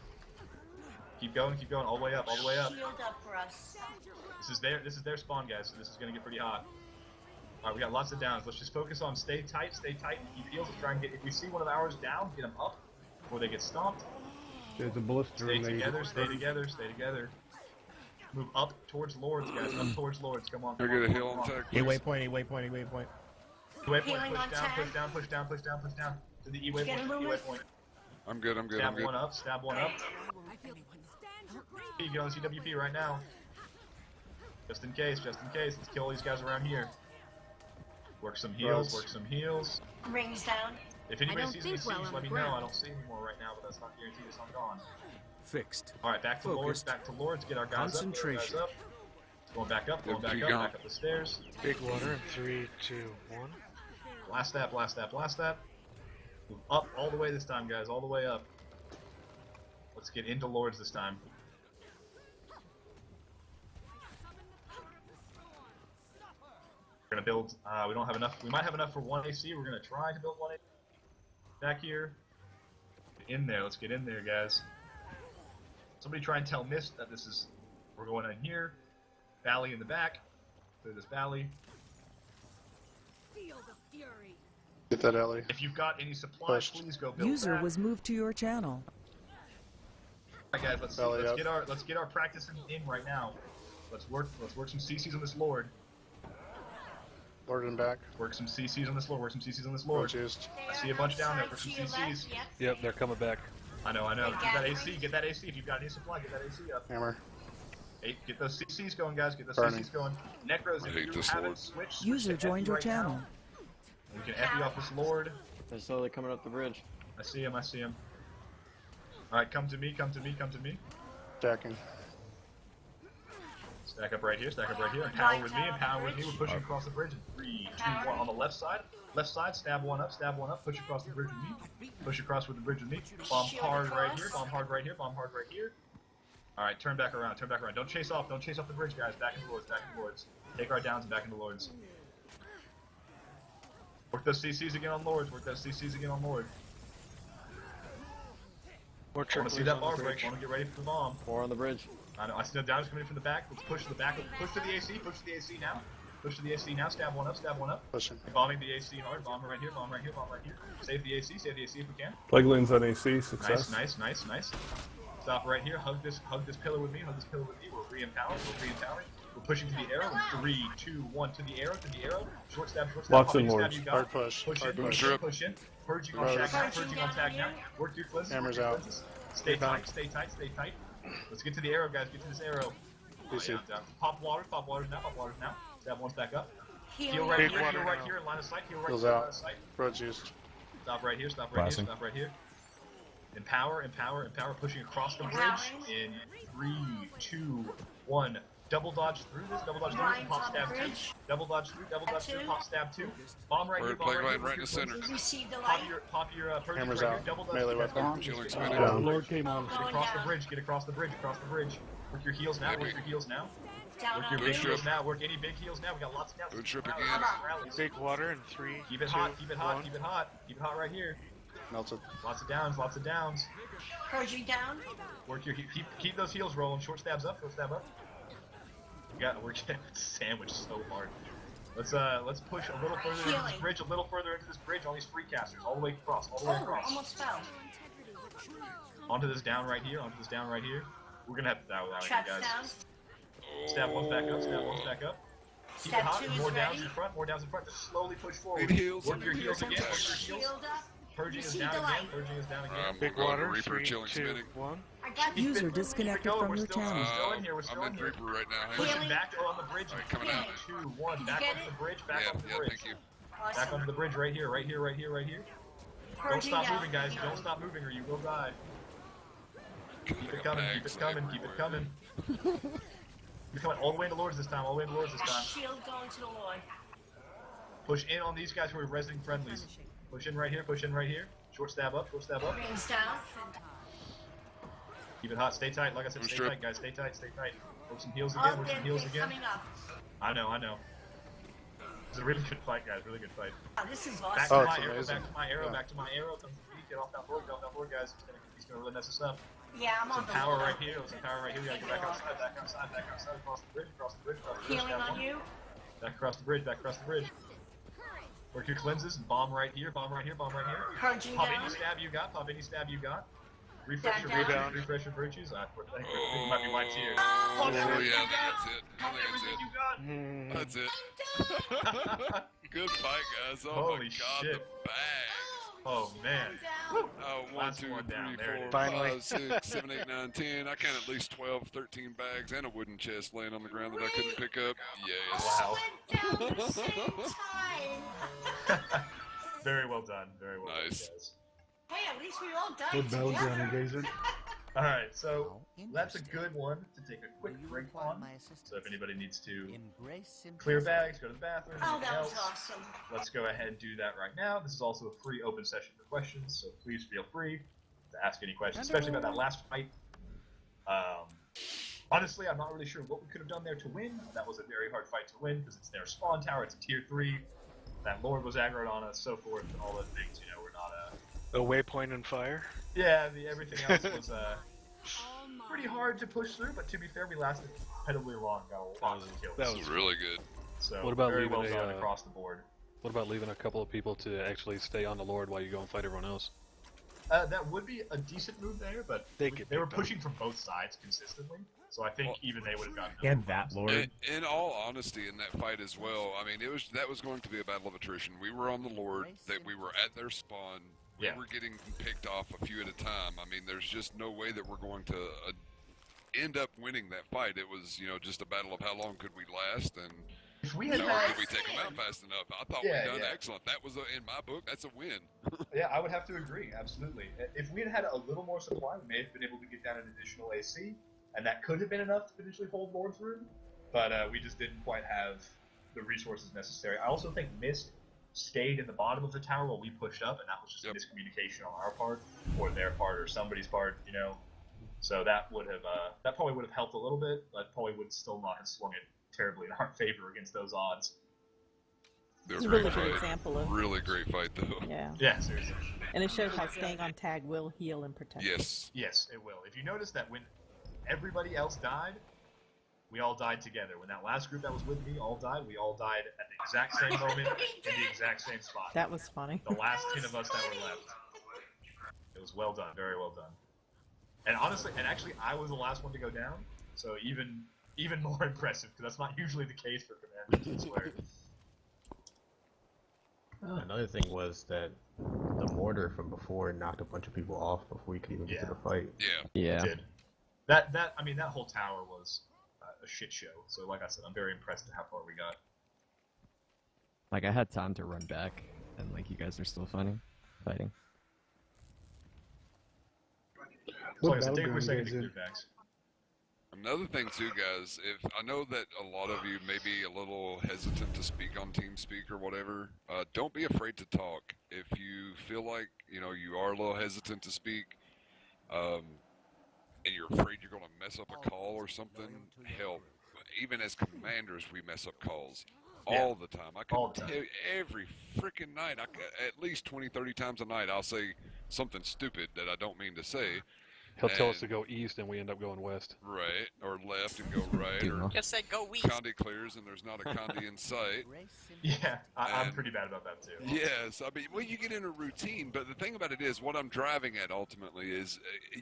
Keep going, all the way up, all the way up. Shield up for us. This is their spawn, guys, so this is gonna get pretty hot. Alright, we got lots of downs. Let's just focus on stay tight, and keep heals. Let's try and get, if we see one of ours down, get them up before they get stomped. There's a blister Stay in there. together, stay together, stay together. Move up towards Lords, guys, up towards Lords. Come on. Can I get a heal on tag, Hey, please? waypoint, waypoint, waypoint. Waypoint, Healing push on down, tag. push down, push down, push down, push down. To the E Get waypoint, him, to the E Loomis. waypoint. I'm good, I'm good, Stab I'm good. one up, stab one up. You get on the CWP right now. Just in case, just in case. Let's kill all these guys around here. Work some heals, work some heals. Rings down. If anybody don't sees think any well Siege, on let the me know. ground. I don't see anymore right now, but that's not guaranteed it's not gone. Fixed. Alright, back to Lords, Focused. back to Lords. Get our guys up, get our guys Concentration. up. Going back up, going Yep, back keep up, going. back up the stairs. Big water in 3, 2, 1. Blast that, blast that, blast that. Move up all the way this time, guys, all the way up. Let's get into Lords this time. We're gonna build, we don't have enough, we might have enough for 1 AC, we're gonna try to build 1 AC. Back here. Get in there, let's get in there, guys. Somebody try and tell Mist that this is, we're going in here. Valley in the back. Clear this valley. Feel the fury. Get that alley. If you've got any supplies, Pushed. please go build User that. was moved to your channel. Alright guys, let's Belly up. get our practice in right now. Let's work some CCs on this Lord. Lord in back. Work some CCs on this Lord. Work some CCs on this Lord. Grudge used. I see a bunch down there for some CCs. Yep. Yep, they're coming back. I know. Big Get that AC. gathering. Get that AC. If you've got any supply, get that AC up. Hammer. Hey, get those CCs going, guys. Get those Burning. CCs going. Necros, I if hate you this haven't Lord. switched, User switch to joined FE your right channel. now. We can FE off this Lord. They're slowly coming up the bridge. I see him. I see him. All right, come to me. Come to me. Come to me. Stacking. Stack up right here. Stack up right here. Empower with me. Empower with me. We're pushing across the bridge. In 3, 2, 1 on the left side. Left side. Stab one up. Stab one up. Push across the bridge with me. Push across with the bridge with me. Bomb Shield hard right across. here. Bomb hard right here. Bomb hard right here. All right, turn back around. Turn back around. Don't chase off. Don't chase off the bridge, guys. Back into Lords. Back into Lords. Take our downs and back into Lords. Work those CCs again on Lords. Work those CCs again on Lord. More I want to see tricklers that on the bomb break. bridge. I want to get ready for the bomb. 4 on the bridge. I know. I see the downs coming in from the back. Let's push to the back. Push to the AC. Push to the AC now. Push to the AC now. Stab one up. Stab one up. Pushing. Bombing the AC hard. Bomb right here. Bomb right here. Bomb right here. Save the AC. Save the AC if we can. Plague lanes on AC. Success. Nice. Stop right here. Hug this pillar with me. Hug this pillar with me. We're re-empowering. We're re-empowering. We're pushing to the arrow. In 3, 2, 1 to the arrow. To the arrow. Short stab. Short stab. Lots Pop of any stab Lords. you got. Hard push. Push Hard in. push. Push in. Push in. Purging on tag now. Purging on tag now. Work your cleanses. Hammer's work your out. cleanses. Stay tight. Stay tight. Stay tight. Let's get to the arrow, guys. Get to this arrow. DC. Down. Pop waters now. Pop waters now. Stab one's back up. Heal Healing. right Big here. water Heal right now. here. Line of sight. Heal right Heals here. Line out. of sight. Grudge used. Stop right here. Stop right Blasting. here. Stop right here. Empower. Pushing across the bridge Empowering. in 3, 2, 1. Double dodge through this. Double dodge through this. Lines Pop on the stab 2. bridge. Double dodge through. Double dodge through. Two. Pop stab 2. Bomb right We're here. Bomb plague right line here. right in the center. Receive the light. Pop your purge Hammer's right out. here. Double dodge. Melee through. weapon. Chilling Get spinning. Down. Lord came on. across the bridge. Get across the bridge. Across the bridge. Work your heals now. Work your heals now. Down Work on your you. big Strip. heals now. Work any big heals now. We got lots of downs. Good strip Rallies, again. rallies. Big water in 3, Keep it 2, hot. Keep it hot. 1. Keep it hot. Keep it hot right here. Melted. Lots of downs. Lots of downs. Purging down. Work your keep those heels rolling. Short stabs up. Short stab up. We're getting sandwiched so hard. Let's push a little further into this Healing. bridge. A little further into this bridge. All these free casters. All the way across. All the way Oh, across. almost fell. Onto this down right here. Onto this down right here. We're gonna have to die without you Traps guys. down. Stab one back up. Stab one back up. Keep it Stab hot. 2 is More downs ready. in front. More downs in front. Just slowly push forward. Need heals. Work your heels again. Work your heels. Shield up. Purging is Receive down the again. light. Purging is down again. Big going to water. Reaper, 3, chilling, 2, spinning. 1. I got User Keep it disconnected going. from We're your still- channel. We're still in here. We're I'm still in in here. Reaper right now. Pushing Healing. back on the bridge. Alright, coming out. 3, 2, 1. Did you Back get onto it? the bridge. Back Yeah, onto the yeah, bridge. thank you. Back Awesome. onto the bridge right here. Right here. Right here. Right here. Don't Purging stop down. moving, guys. Don't stop moving, or you will die. Keep it coming. Keep it coming. Keep it coming. You're coming all the way into Lords this time, all the way into Lords this time. Shield going to the Lord. Push in on these guys who are resident friendlies. Push in right here, push in right here. Short stab up, short stab up. Rings down. Keep it hot, stay tight. Like I said, stay tight, guys, stay tight, stay tight. Work some heals again, work some heals again. Coming up. I know. It's a really good fight, guys, really good fight. Oh, this is Back awesome. to my arrow, back to my arrow, back to my arrow. Come to me, get off that board, guys. He's gonna really mess us up. Yeah, I'm on some the power Lord. right here, some power right here. We gotta get back outside, across the bridge, Healing on you. Back across the bridge. Work your cleanses and bomb right here, bomb right here. Purging Pop down. any stab you got. Refresh your virtues, refresh your virtues. I think it might be wiped here. Oh, yeah, that's it. Good fight, guys. Oh Holy my god, shit. the bags. Oh man. Oh, 1, Last 2, one 3, down. There it 4, is. 5, 6, 7, 8, 9, 10. I count at least 12, 13 bags and a wooden chest laying on the ground that I couldn't pick up. Yes. Wow. Down at the same time. Very well done. Very well Nice. done, guys. Hey, at least we all died Good battleground together. engagement. Alright, so that's a good one to take a quick break on. So if anybody needs to clear bags, go to the bathroom, Oh, anything that was else, awesome. let's go ahead and do that right now. This is also a free open session for questions, so please feel free to ask any questions, especially about that last fight. Honestly, I'm not really sure what we could have done there to win. That was a very hard fight to win because it's their spawn tower, it's a tier 3. That Lord was aggroed on us, so forth, and all those things, you know, we're not A waypoint and fire. Yeah, everything else was pretty hard to push through, but to be fair, we lasted incredibly long, got a lot of kills. That was really good. So What about very leaving well done a, across the board. What about leaving a couple of people to actually stay on the Lord while you go and fight everyone else? That would be a decent move there, but they were pushing from both sides consistently, so I think even they would have gotten. And that Lord. In all honesty, in that fight as well, I mean, that was going to be a battle of attrition. We were on the Lord, that we were at their spawn. We were getting picked off a few at a time. I mean, there's just no way that we're going to end up winning that fight. It was, you know, just a battle of how long could we last, and if we had could we take them out fast enough. I thought we done excellent. That was, in my book, that's a win. Yeah, I would have to agree, absolutely. If we had had a little more supply, we may have been able to get down an additional AC, and that could have been enough to potentially hold Lord through, but we just didn't quite have the resources necessary. I also think Mist stayed in the bottom of the tower while we pushed up, and that was just miscommunication on our part, or their part, or somebody's part, you know. So that would have that probably would have helped a little bit, but probably would still not have swung it terribly in our favor against those odds. They were It's a great really good fight. example of Really great fight, though. Yeah. Yeah, seriously. And it showed how staying on tag will heal and protect. Yes. Yes, it will. If you notice that when everybody else died, we all died together. When that last group that was with me all died, we all died at the exact same moment, in the exact same spot. That was funny. The last 10 of us that were left. It was well done, very well done. And honestly, and actually, I was the last one to go down, so even more impressive, because that's not usually the case for commanders, I swear. Another thing was that the mortar from before knocked a bunch of people off before we could even get to the fight. It did. That I mean, that whole tower was a shit show. So, like I said, I'm very impressed at how far we got. Like, I had time to run back, and like, you guys are still fighting. So like I said, take a quick second to clear backs. Another thing too, guys, if I know that a lot of you may be a little hesitant to speak on TeamSpeak or whatever, don't be afraid to talk. If you feel like, you know, you are a little hesitant to speak, and you're afraid you're going to mess up a call or something, hell, even as commanders, we mess up calls. All the time. I can tell you every freaking night, at least 20, 30 times a night, I'll say something stupid that I don't mean to say. He'll tell us to go east and we end up going west. Right, or left and go right, or Just say go east. Condi clears and there's not a Condi in sight. Yeah, I'm pretty bad about that too. Yes, I mean, well, you get in a routine, but the thing about it is, what I'm driving at ultimately is,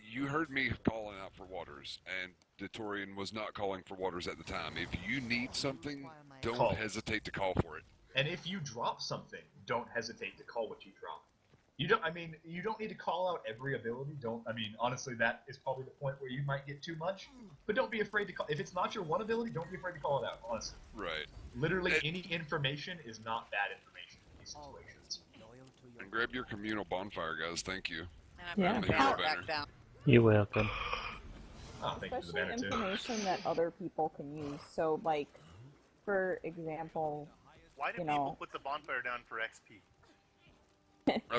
you heard me calling out for waters, and Detorian was not calling for waters at the time. If you need something, don't hesitate to call for it. And if you drop something, don't hesitate to call what you drop. You don't. I mean, you don't need to call out every ability. Honestly, that is probably the point where you might get too much. But don't be afraid to call. If it's not your one ability, don't be afraid to call it out. Honestly. Right. Literally, any information is not bad information in these situations. And grab your communal bonfire, guys. Thank you. And I'm Yeah. putting the power back down. You're welcome. Oh, thank you for the especially banner too. information that other people can use. So, like, for example, Why do you people know, put the bonfire down for XP?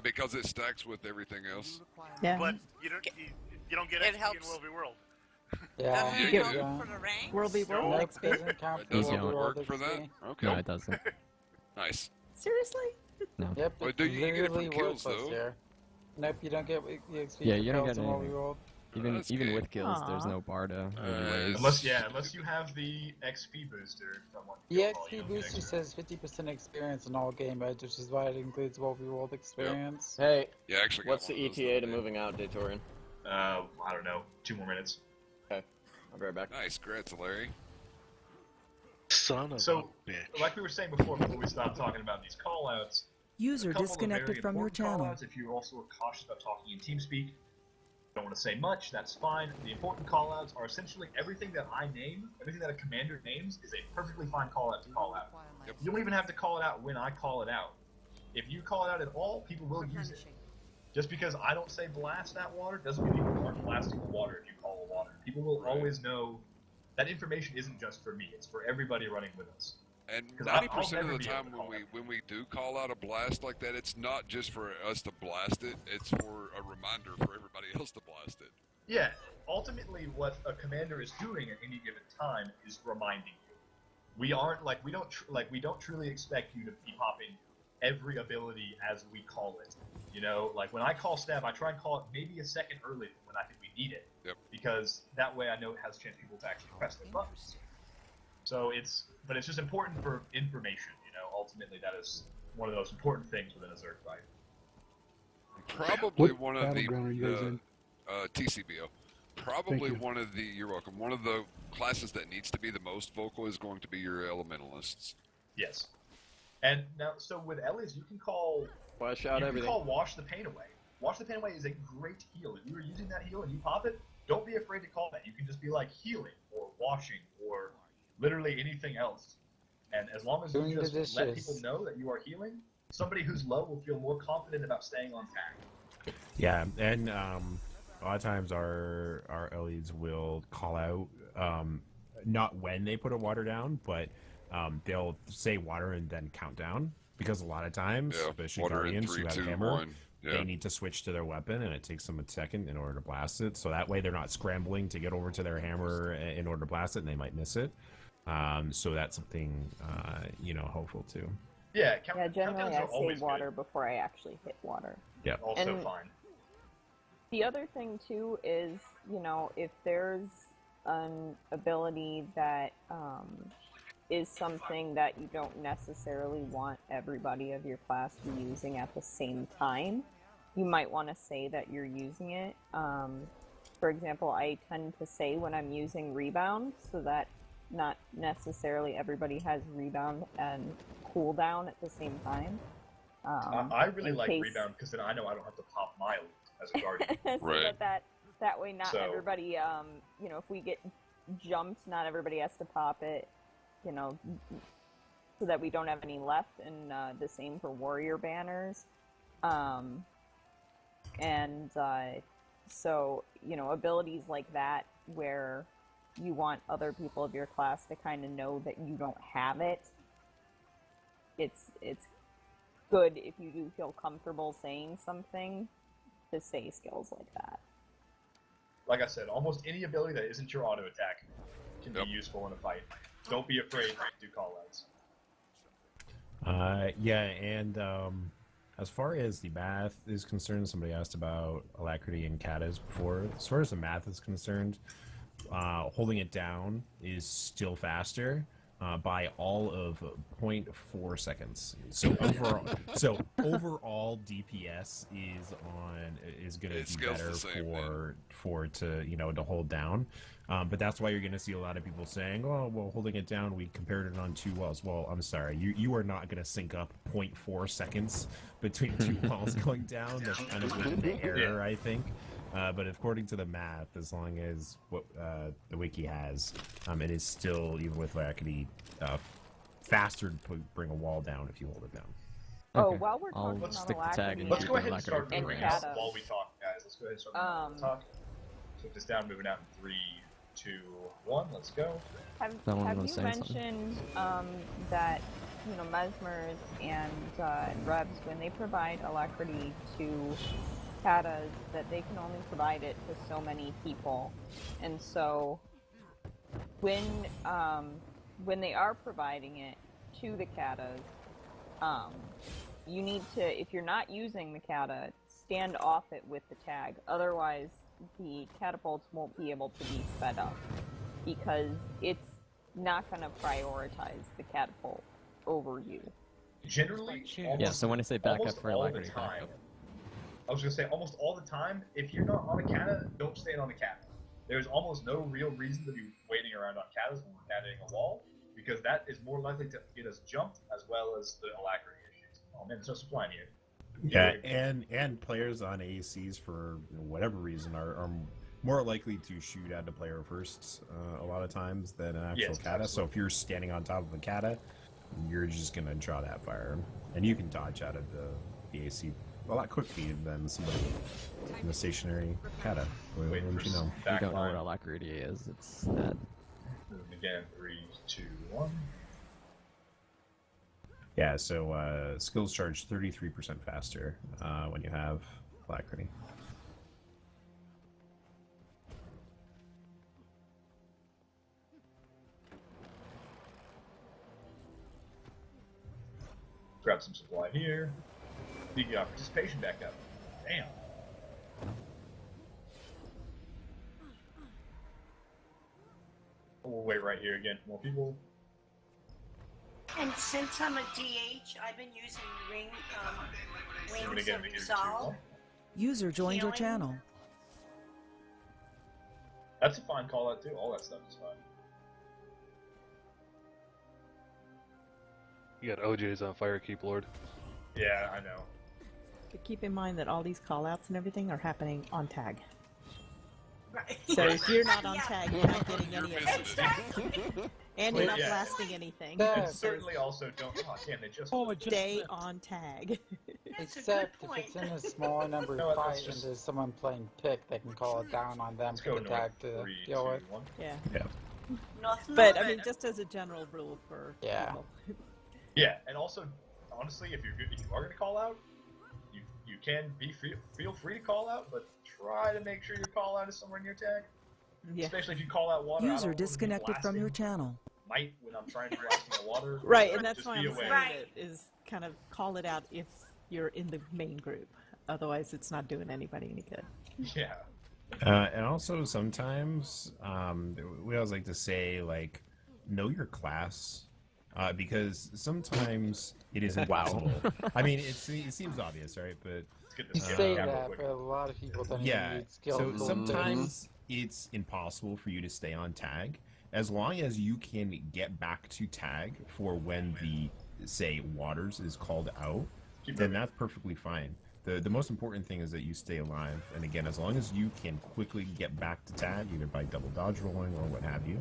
Because it stacks with everything else. Yeah. But you don't get It XP helps. in World v World. Yeah. Doesn't you it do. help for the ranks? World v World Nope, XP? doesn't count It for doesn't World work World for that? XP. Okay. No, it doesn't. Nice. Seriously? No. Yep, Well, it's do you get it from literally kills, worthless though? here. Nope, you don't get the XP Yeah, for you don't kills get in World v anything. World. Even That's with kills, there's Aw. no bar to really raise. Unless you have the XP booster from one The kill while you XP don't get booster extra. says 50% experience in all game modes, which is why it includes World v World experience. Hey, Yeah, actually. what's the ETA to moving out, Datorian? I don't know, 2 more minutes. Okay, I'll be right back. Nice, congrats, Larry. Son of So, a bitch. like we were saying before we stopped talking about these callouts, User a couple of disconnected very from your important channel. callouts, if you're also cautious about talking in TeamSpeak, don't want to say much, that's fine. The important callouts are essentially everything that I name, everything that a commander names is a perfectly fine callout to call out. Yep. You don't even have to call it out when I call it out. If you call it out at all, people will use it. Just because I don't say blast that water doesn't mean people aren't blasting the water if you call the water. People will always know that information isn't just for me, it's for everybody running with us. And 'Cause I'll 90% of never the be able time to call when we do call out a blast like that, it's not just for us to blast it, it's for a reminder for everybody else to blast it. Yeah, ultimately what a commander is doing at any given time is reminding you. We aren't like we don't truly expect you to be popping every ability as we call it. You know, like when I call stab, I try and call it maybe a second early than when I think we need it. Yep. Because that way I know it has a chance people to actually press their buttons. So it's just important for information, you know, ultimately that is one of those important things within a Zerg fight. Probably What one of the battleground are you guys in? TCBO. Probably you. one of the, you're welcome, one of the classes that needs to be the most vocal is going to be your elementalists. Yes. And now, so with Ellies, you can call Flash out everything. Wash the Pain Away. Wash the Pain Away is a great heal. If you are using that heal and you pop it, don't be afraid to call that. You can just be like healing or washing or literally anything else. And as long as you Doing the just let dishes. people know that you are healing, somebody who's low will feel more confident about staying on tack. Yeah, and a lot of times our LEs will call out not when they put a water down, but they'll say water and then count down, because a lot of times, Yeah, especially water in Guardians 3, who have 2, hammer, 1. Yeah. they need to switch to their weapon, and it takes them a second in order to blast it. So that way they're not scrambling to get over to their hammer in order to blast it, and they might miss it. So that's something hopeful too. Yeah, yeah, generally countdowns I are say always water before I actually hit water. Yeah. Also And fine. the other thing too is, you know, if there's an ability that is something that you don't necessarily want everybody of your class to be using at the same time, you might want to say that you're using it. For example, I tend to say when I'm using rebound, so that not necessarily everybody has rebound and cooldown at the same time. I really in like case- rebound because then I know I don't have to pop my elite as a guardian. so that way not So- everybody, if we get jumped, not everybody has to pop it, so that we don't have any left, and the same for warrior banners. So, abilities like that where you want other people of your class to kind of know that you don't have it, it's good if you do feel comfortable saying something to say skills like that. Like I said, almost any ability that isn't your auto attack can be useful in a fight. Don't be afraid to do callouts. As far as the math is concerned, somebody asked about Alacrity and Katas before. As far as the math is concerned, holding it down is still faster by all of 0.4 seconds. So overall DPS is going to be better for it to hold down. But that's why you're going to see a lot of people saying, "Oh, well, holding it down, we compared it on 2 walls." Well, I'm sorry, you are not going to sync up 0.4 seconds between 2 walls going down. That's kind of the error, I think. But according to the math, as long as what the wiki has, it is still, even with Lackady, faster to bring a wall down if you hold it down. Oh, while we're talking Let's about stick the tag Alacrity and Let's keep go the ahead and Alacrity start for moving right out now. while we talk, guys. Let's go ahead and start moving out while we talk. Click this down, moving out in 3, 2, 1. Let's go. Have Someone you was saying something. mentioned that mesmers and rebs, when they provide alacrity to katas, that they can only provide it to so many people, and so when they are providing it to the katas, you need to, if you're not using the kata, stand off it with the tag. Otherwise, the catapults won't be able to be sped up because it's not going to prioritize the catapult over you. Generally, Yeah, so when I say back up almost for all alacrity, the back time, up. I was gonna say almost all the time, if you're not on a kata, don't stand on the kata. There's almost no real reason to be waiting around on katas when we're kataing a wall, because that is more likely to get us jumped as well as the alacrity issues. Oh man, there's no supply in here. Yeah, and players on ACs for whatever reason are more likely to shoot at the player first a lot of times than an actual Yes, kata. absolutely. So if you're standing on top of a kata, you're just gonna draw that fire, and you can dodge out of the AC a lot quickly than somebody in the stationary kata. Wouldn't you know? You don't know what alacrity is. It's that. Again, 3, 2, 1. Yeah, so skills charge 33% faster when you have alacrity. Grab some supply here. You got participation back up. Damn. We'll wait right here again for more people. And since I'm a DH, I've been using Wings again, of we give it Resolve. User joined your Healing. channel. That's a fine call out too. All that stuff is fine. You got OJ's on fire, Keep Lord. Yeah, I know. But keep in mind that all these callouts and everything are happening on tag. Right. So if you're not on Yeah. tag, you're not getting any of it. Exactly. And you're Well, not yeah. blasting anything. And certainly also don't. Oh, damn, they just. Stay on tag. That's a Except good if point. it's in a smaller number No, fight that's and just- there's someone playing pick, they can call it down on them Let's for go the north. tag to 3, deal 2, with. 1. Yeah. Yeah. But I mean, just as a general rule for Yeah. people. Yeah, and also, honestly, if you are gonna call out, you can feel free to call out, but try to make sure your call out is somewhere near tag. Yeah. Especially if you call out water. I don't User want to be disconnected from your blasting channel. Might when I'm trying to blast the water. Right, but and that's just why be I'm aware. saying it is kind of call it out if you're in the main group. Otherwise, it's not doing anybody any good. Yeah. And also sometimes we always like to say like know your class because sometimes it is impossible. I mean, it seems obvious, right? But You say that, but a lot of people don't even need skill. so sometimes it's impossible for you to stay on tag as long as you can get back to tag for when the say waters is called out. Then that's perfectly fine. The most important thing is that you stay alive, and again, as long as you can quickly get back to tag, either by double dodge rolling or what have you,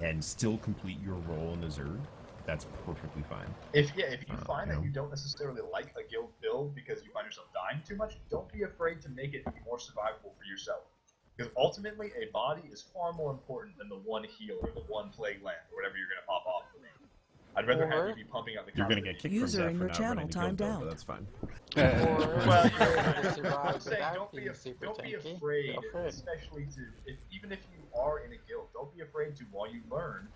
and still complete your role in the Zerg, that's perfectly fine. If you find that you don't necessarily like a guild build because you find yourself dying too much, don't be afraid to make it more survivable for yourself. Because ultimately, a body is far more important than the one heal or the one plague land or whatever you're gonna pop off for me. I'd rather have you be pumping out the. You're gonna get kicked User from in Zeph your for not channel running the guild timed build, out. but that's fine. Well, survive I'm saying without don't be being super don't be tanky. afraid, Go for it. especially even if you are in a guild, don't be afraid to while you learn.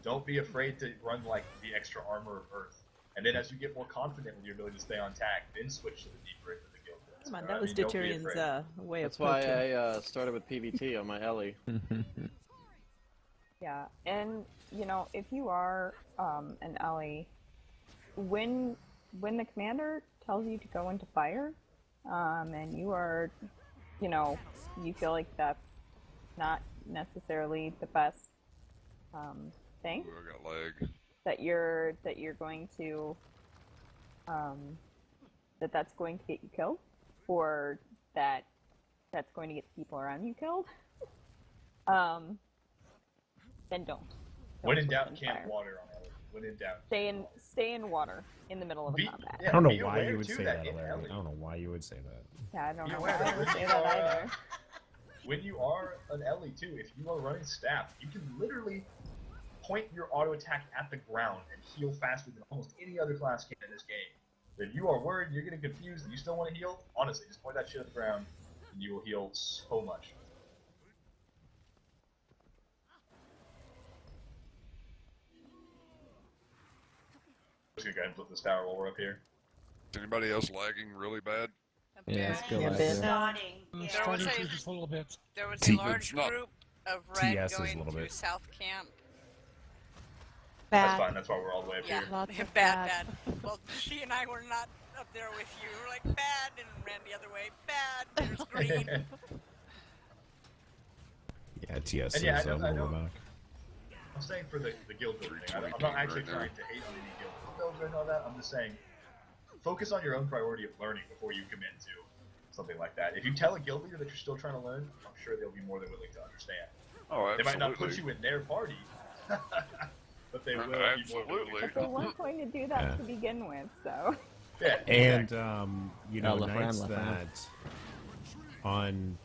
Don't be afraid to run like the extra armor of Earth, and then as you get more confident with your ability to stay on tag, then switch to the deeper into the guild builds. Come on, You know that what I was mean? Don't be Deuterian's afraid. way That's of why coaching. I started with PvT on my Ellie. Yeah, and if you are an Ellie, when the commander tells you to go into fire, and you are, you feel like that's not necessarily the best thing. Ooh, I got leg. That you're going to that's going to get you killed, or that's going to get the people around you killed. Then don't. When in switch doubt, in camp fire. water on Ellie. When in doubt. Stay in water in the middle of a Be- combat. yeah, I don't know be why aware, you would too, say that that, in Larry. Ellie- I don't know why you would say that. Yeah, I don't Be know aware why I that would when say you that are, either. when you are an Ellie too, if you are running staff, you can literally point your auto attack at the ground and heal faster than almost any other class can in this game. If you are worried, you're getting confused, and you still want to heal, honestly, just point that shit at the ground, and you will heal so much. I'm just gonna go ahead and flip this tower while we're up here. Is anybody else lagging really bad? Yeah, it's still like Starting. Yeah. Starting to just a little bit. There was a large not- group of red TS is a going little through bit. South Camp. That's fine, that's why we're all the way up Yeah, here. Lots of bad. Well, she and I were not up there with you. We're like, bad, and ran the other way. Bad, there's green. Yeah, TS And yeah, is a little back. I'm saying for the guild building thing, I'm not actually trying to hate on any guild builder and all that. I'm just saying, focus on your own priority of learning before you commit to something like that. If you tell a guild leader that you're still trying to learn, I'm sure they'll be more than willing to understand. Oh, absolutely. They might not put you in their party, but they will be more willing to But they weren't going to do that to begin with, so. Yeah, And you know, Lafram, nights Lafram. that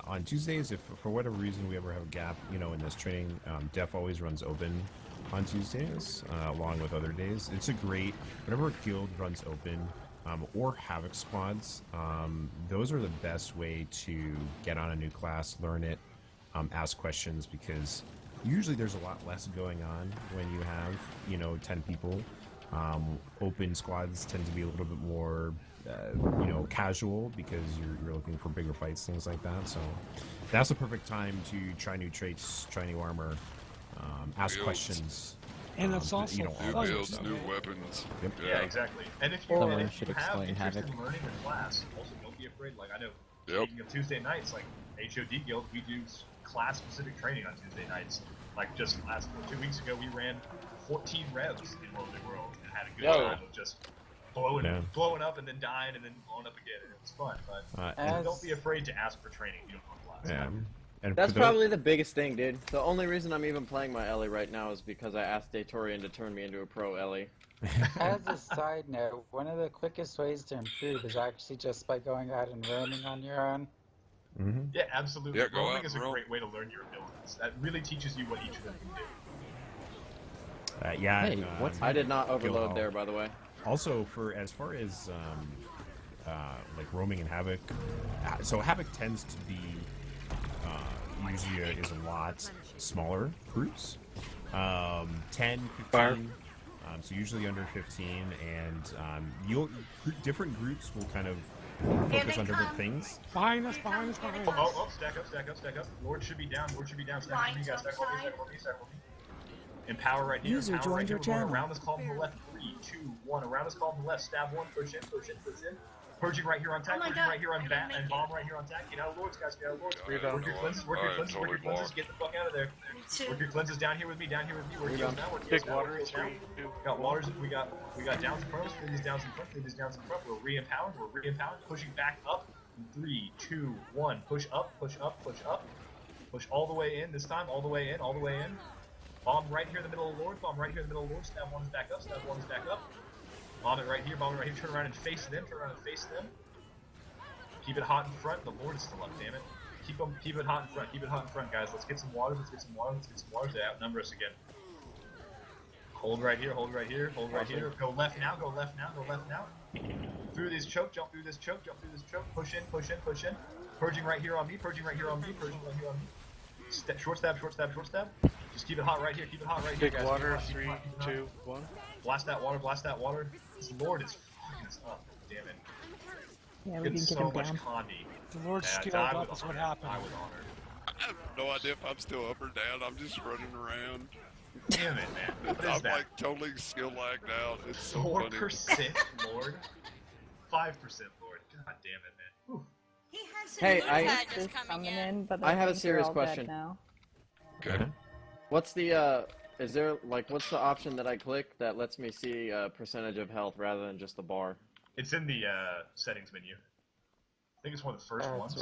on Tuesdays, if for whatever reason we ever have a gap, you know, in this training, Def always runs open on Tuesdays, along with other days. It's a great, whenever a guild runs open, or Havoc squads, those are the best way to get on a new class, learn it, ask questions, because usually there's a lot less going on when you have, you know, 10 people. Open squads tend to be a little bit more, you know, casual, because you're looking for bigger fights, things like that. So that's the perfect time to try new traits, try new armor, ask Builds. questions. And it's also you know, New all that builds, stuff. new weapons. Yep. Yeah, exactly. And if you, Someone and if should you have explain interest Havoc. in learning a class, also don't be afraid. Like, I know, Yep. speaking of Tuesday nights, like HOD Guild, we do class-specific training on Tuesday nights. Like, just 2 weeks ago, we ran 14 revs in World of World and had a good Yo. time of just blowing up and then dying and then blowing up again. And it was fun, but don't be afraid to ask for training if you don't want class. Yeah. And That's for those- probably the biggest thing, dude. The only reason I'm even playing my Ellie right now is because I asked Datorian to turn me into a pro Ellie. As a side note, one of the quickest ways to improve is actually just by going out and roaming on your own. Mhm. Yeah, absolutely. Yeah, go Roaming out is a and roam. great way to learn your abilities. That really teaches you what each of them can do. Yeah. Hey, what's I did not Guild overload Hall. there, by the way. Also, for as far as like roaming and Havoc, so Havoc tends to be usually is a lot smaller groups, 10, 15. So usually under 15, and different groups will kind of focus on different things. Behind us, behind us, behind us. Oh, stack up. Lord should be down. Stack with me, guys. Stack with me. Empower right here. User Empower joined right your here. We're going channel. around this column to the left. 3, 2, 1. Around this column to the left. Stab 1. Push in. Purging right here on tack. Purging right here on bat. And bomb right here on tack. Get out of Lords, guys. Get out of Lords. Work your cleanses. Work your cleanses. Get the fuck out of there. Work your cleanses down here with me. Work heals now. Work heals now. We got waters. We got downs in front of us. These downs in front. We're re-empowered. Pushing back up. 3, 2, 1. Push up. Push all the way in. This time, all the way in. Bomb right here in the middle of Lord. Stab 1 is back up. Bomb it right here. Turn around and face them. Keep it hot in front. The Lord is still up, damn it. Keep it hot in front, guys. Let's get some waters. They outnumber us again. Hold right here. Go left now. Through this choke. Jump through this choke. Push in. Purging right here on me. Short stab. Just keep it hot right here. Big Guys. water, Keep it hot. 3, 2, 1. Blast that water. This Lord is fucking us up. Damn it. Yeah, we Getting didn't get so him much down. Condi. The Lord scaled die up with is what honor. happened. Die with honor. I have no idea if I'm still up or down. I'm just running around. Damn it, man. What is I'm that? like totally skill lagged out. It's so 4% funny. Lord. 5% Lord. God damn it, man. Whew. He has some Hey, blue I- tag Just just coming coming in. in, but I have a think they're serious all dead question. now. Okay. What's the is there like what's the option that I click that lets me see percentage of health rather than just the bar? It's in the settings menu. I think it's one of the first ones.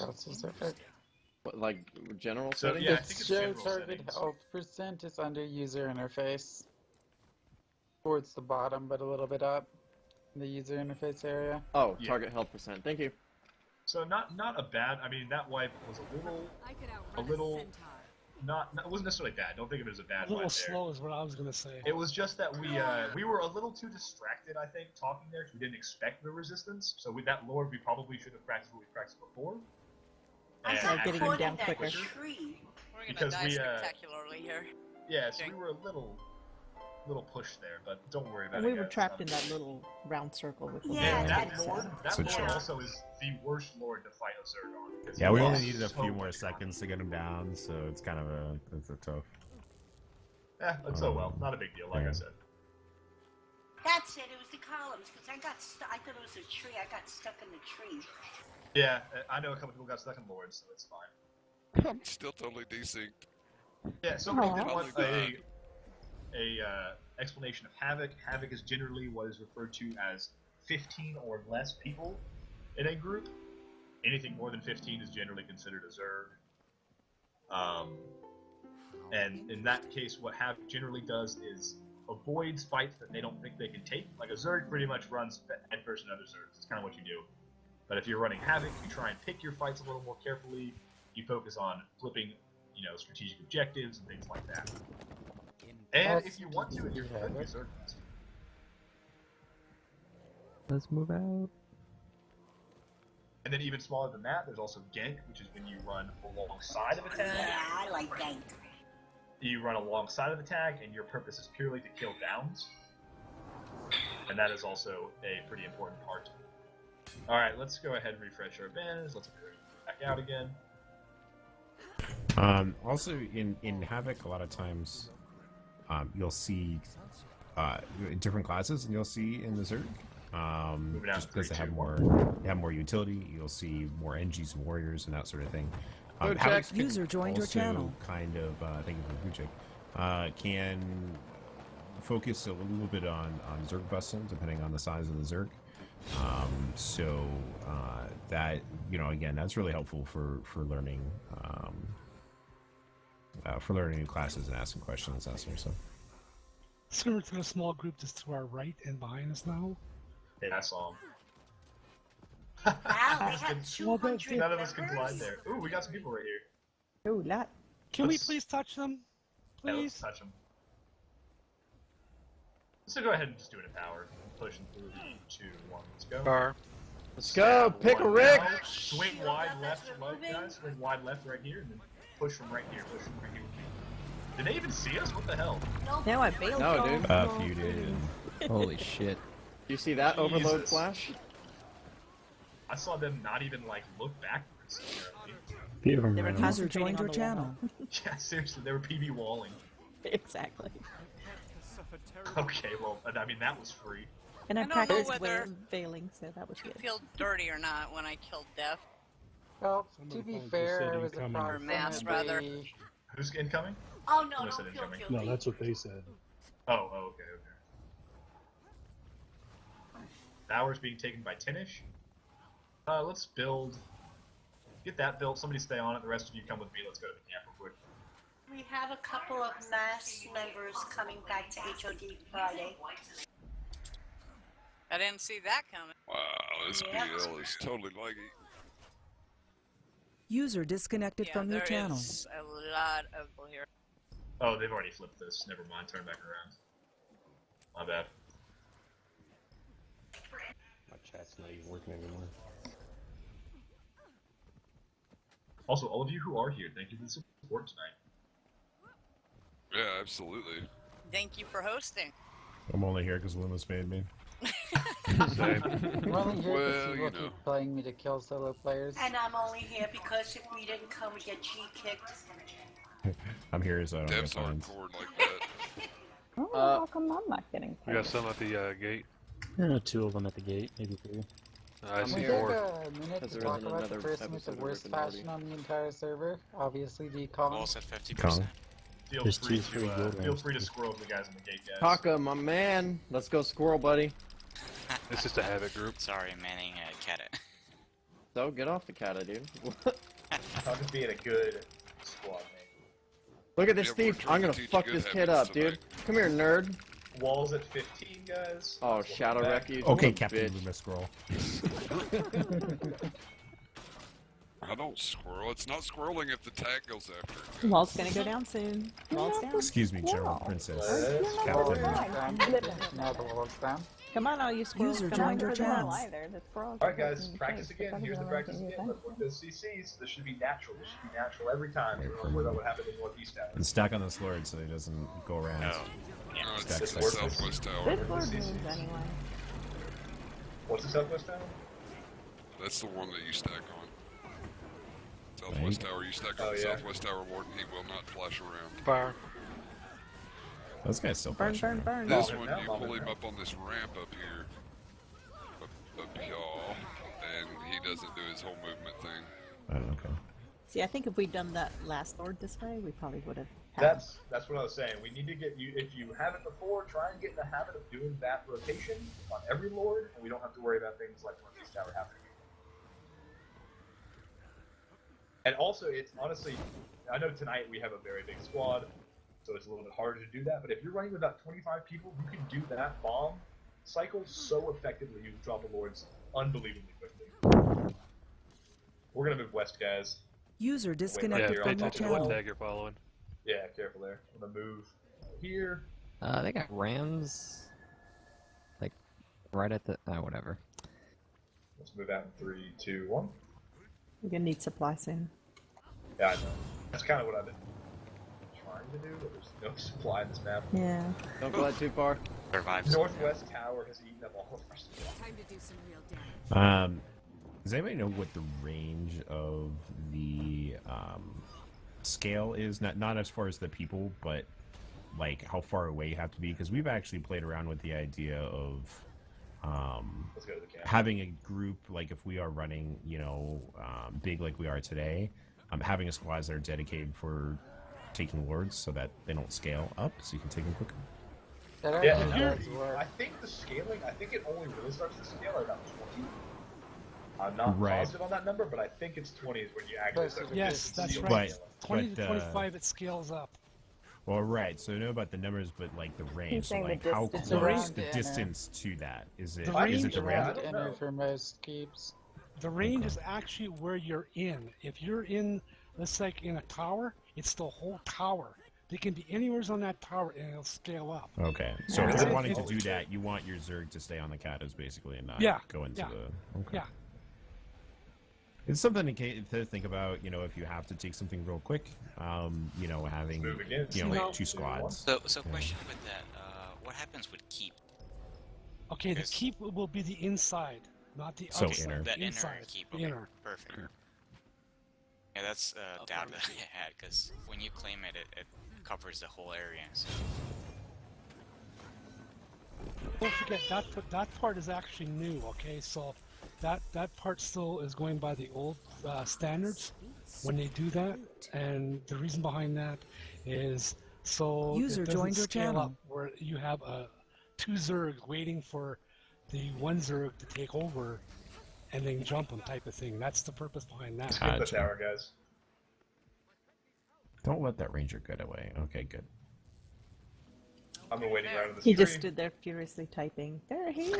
What, like general So, settings? yeah, I think it's Show general target settings. health percent is under user interface. Towards the bottom, but a little bit up in the user interface area. Oh, Yeah. target health percent. Thank you. So not a bad. I mean, that wipe was a little not it wasn't necessarily bad. Don't think of it as a bad A little wipe slow there. is what I was gonna say. It was just that we were a little too distracted, I think, talking there because we didn't expect the resistance. So with that lord, we probably should have practiced what we practiced before. I And got getting caught him down in that quicker. tree. We're gonna Because die we, spectacularly here. Yeah, so we were a little push there, but don't worry about And it. we were guys. trapped in that little round circle with the Yeah, And lord. that lord, So chill. also is the worst lord to fight a Zerg on. 'Cause Yeah, he we only lost needed a so few more much. seconds to get him down, so it's kind of it's a tough. It's oh well, not a big deal, like I said. That's it. It was the columns because I got stuck. I thought it was a tree. I got stuck in the tree. Yeah, I know a couple people got stuck in lords, so it's fine. I'm still totally desynced. Yeah, somebody did Aw. want a explanation of Havoc. Havoc is generally what is referred to as 15 or less people in a group. Anything more than 15 is generally considered a Zerg. And in that case, what Havoc generally does is avoids fights that they don't think they can take. Like a Zerg pretty much runs head first into other Zergs. It's kind of what you do. But if you're running Havoc, you try and pick your fights a little more carefully. You focus on flipping, strategic objectives and things like that. And if you want to, you're good, you Zerg. Let's move out. And then even smaller than that, there's also Gank, which is when you run alongside of a tag. Yeah, I like gank. You run alongside of the tag, and your purpose is purely to kill downs. And that is also a pretty important part. Alright, let's go ahead and refresh our banners. Let's go back out again. Also, in Havoc, a lot of times you'll see different classes, and you'll see in the Zerg. Just because they have more utility, you'll see more NGs and warriors and that sort of thing. Havoc's User joined your also channel. Kind of, thank you for Vucek, can focus a little bit on Zerg busting, depending on the size of the Zerg. That, again, that's really helpful for learning new classes and asking questions, that sort of stuff. Similar to the small group just to our right and behind us now. Yeah, I saw him. Wow, they had 200 None of us can members? glide there. Ooh, we got some people right here. Oh, lot. Can we please touch them? Yeah, Please? let's touch them. Let's go ahead and just do it in power. Pushing through 2, 1, let's go. Bar. Let's go, pick a rig. Now, swing wide left, guys. Swing wide left right here, and then push from right here. Push from right here with me. Did they even see us? What the hell? Now I bailed. No, dude. A few did. Holy shit. You see that overload Jesus. flash? I saw them not even look backwards. User joined your channel. Yeah, seriously, they were PB walling. Exactly. Okay, well, I mean that was free. And I I don't know practiced whether veiling, so that was You good. feel dirty or not when I killed Def. Well, to be fair, it was Or Mass, rather. approximately... Who's incoming? Oh, no, Someone said don't feel incoming. guilty. No, that's what they said. Oh, okay. Hours being taken by 10-ish. Let's build. Get that built. Somebody stay on it. The rest of you come with me. Let's go to the camp real quick. We have a couple of mass members coming back to HOD Friday. I didn't see that coming. Wow, this BL is totally laggy. User disconnected Yeah, from your there channel. is a lot of people here. Oh, they've already flipped this. Never mind. Turn back around. My bad. My chat's not even working anymore. Also, all of you who are here, thank you for the support tonight. Yeah, absolutely. Thank you for hosting. I'm only here because Loomis made me. I'm only here Well, because you people know. keep telling me to kill solo players. And I'm only here because if we didn't come, we get G kicked. I'm here so I don't Devs get aren't points. forward like that. Oh, how come I'm not getting We got some at the gate. 2 of them at the gate, maybe 3. I I'm see gonna 4. take a minute Has to there talk been about the another person with the episode of worst Rick and Morty? fashion on the entire server. Obviously, the Kong. Walls at 50%. Kong. Feel There's free 2 free to gold feel rings. free to squirrel the guys in the gate, guys. Taka, my man. Let's go squirrel, buddy. It's just a Havoc group. Sorry, Manning cat it. So, get off the kata, dude. Taka's being a good squad mate. Look at this Yeah, thief. we're trying I'm to gonna teach fuck good this kid habits up, dude. tonight. Come here, nerd. Walls at 15, guys. Oh, Let's Shadow welcome back. Refuge. Okay, What a Captain bitch. Loomis scroll. I don't squirrel. It's not squirreling if the tag goes after it. Wall's gonna go down soon. Wall's down. Excuse me, General Princess. Captain. Now the wall's down. Come on, all you squirrels. User Come joined on your for the channel. wall. Alright guys, practice again. Here's the practice again. Let's work those CCs. This should be natural. This should be natural every time. Remember that what happened in Northeast Tower. And stack on this lord so he doesn't go around. Oh. Yeah. Stack, It's stack, the stack. Southwest Tower. This lord moves anyway. What's the Southwest Tower? That's the one that you stack on. Southwest Tower, you stack on the Southwest Tower Warden, he will not flash around. Fire. Those guys still Burn, push. burn, burn. This one, you pull him up on this ramp up here. Up y'all. And he doesn't do his whole movement thing. Okay. See, I think if we'd done that last lord this way, we probably would have. That's what I was saying. We need to get you, if you haven't before, try and get in the habit of doing that rotation on every lord, and we don't have to worry about things like Northeast Tower happening. And also, it's honestly, I know tonight we have a very big squad, so it's a little bit harder to do that, but if you're running with about 25 people, you can do that bomb cycle so effectively, you drop the lords unbelievably quickly. We're gonna move west, guys. User Wait, disconnected right from here, your I'll take channel. the Tag you're following. Yeah, careful there. I'm gonna move here. They got Rams, like, right at the, whatever. Let's move out in 3, 2, 1. We're gonna need supply soon. Yeah, I know. That's kind of what I've been trying to do, but there's no supply in this map. Yeah. Don't go out too far. Survives. Northwest Tower has eaten up all of our supply. Time to do some real damage. Does anybody know what the range of the scale is? Not as far as the people, but like how far away you have to be? Because we've actually played around with the idea of Let's go to the camp. having a group, like if we are running, big like we are today, having a squads that are dedicated for taking lords so that they don't scale up, so you can take them quicker. Yeah, I think the scaling, I think it only really starts to scale at about 20. I'm not positive on that number, but I think it's 20 is when you actually start to Yes, that's see right. it. 20 to 25, it scales up. Well, right. So I know about the numbers, but like the range, so saying the like how distance close around the it. distance to that is it? The Is it range the ramp? around Enter for most keeps. The range is actually where you're in. If you're in, let's say, in a tower, it's the whole tower. They can be anywhere on that tower and it'll scale up. Okay. So if you're wanting to do that, you want your Zerg to stay on the Katas basically and not go into the. Okay. Yeah. It's something to think about, if you have to take something real quick, having, like 2 squads. So question with that, what happens with keep? Okay, the keep will be the inside, not the So outside. inner. The inner Inside. keep, The okay, inner. perfect. Yeah, that's a doubt that I had, because when you claim it, it covers the whole area. So. Don't forget, that part is actually new, okay? So that part still is going by the old standards when they do that, and the reason behind that is so User it doesn't joined your scale channel. up where you have 2 Zergs waiting for the 1 Zerg to take over and then jump them type of thing. That's the purpose behind that. Skip the tower, guys. Don't let that ranger get away. Okay, good. I'm waiting around in the He street. just stood there furiously typing. They're here.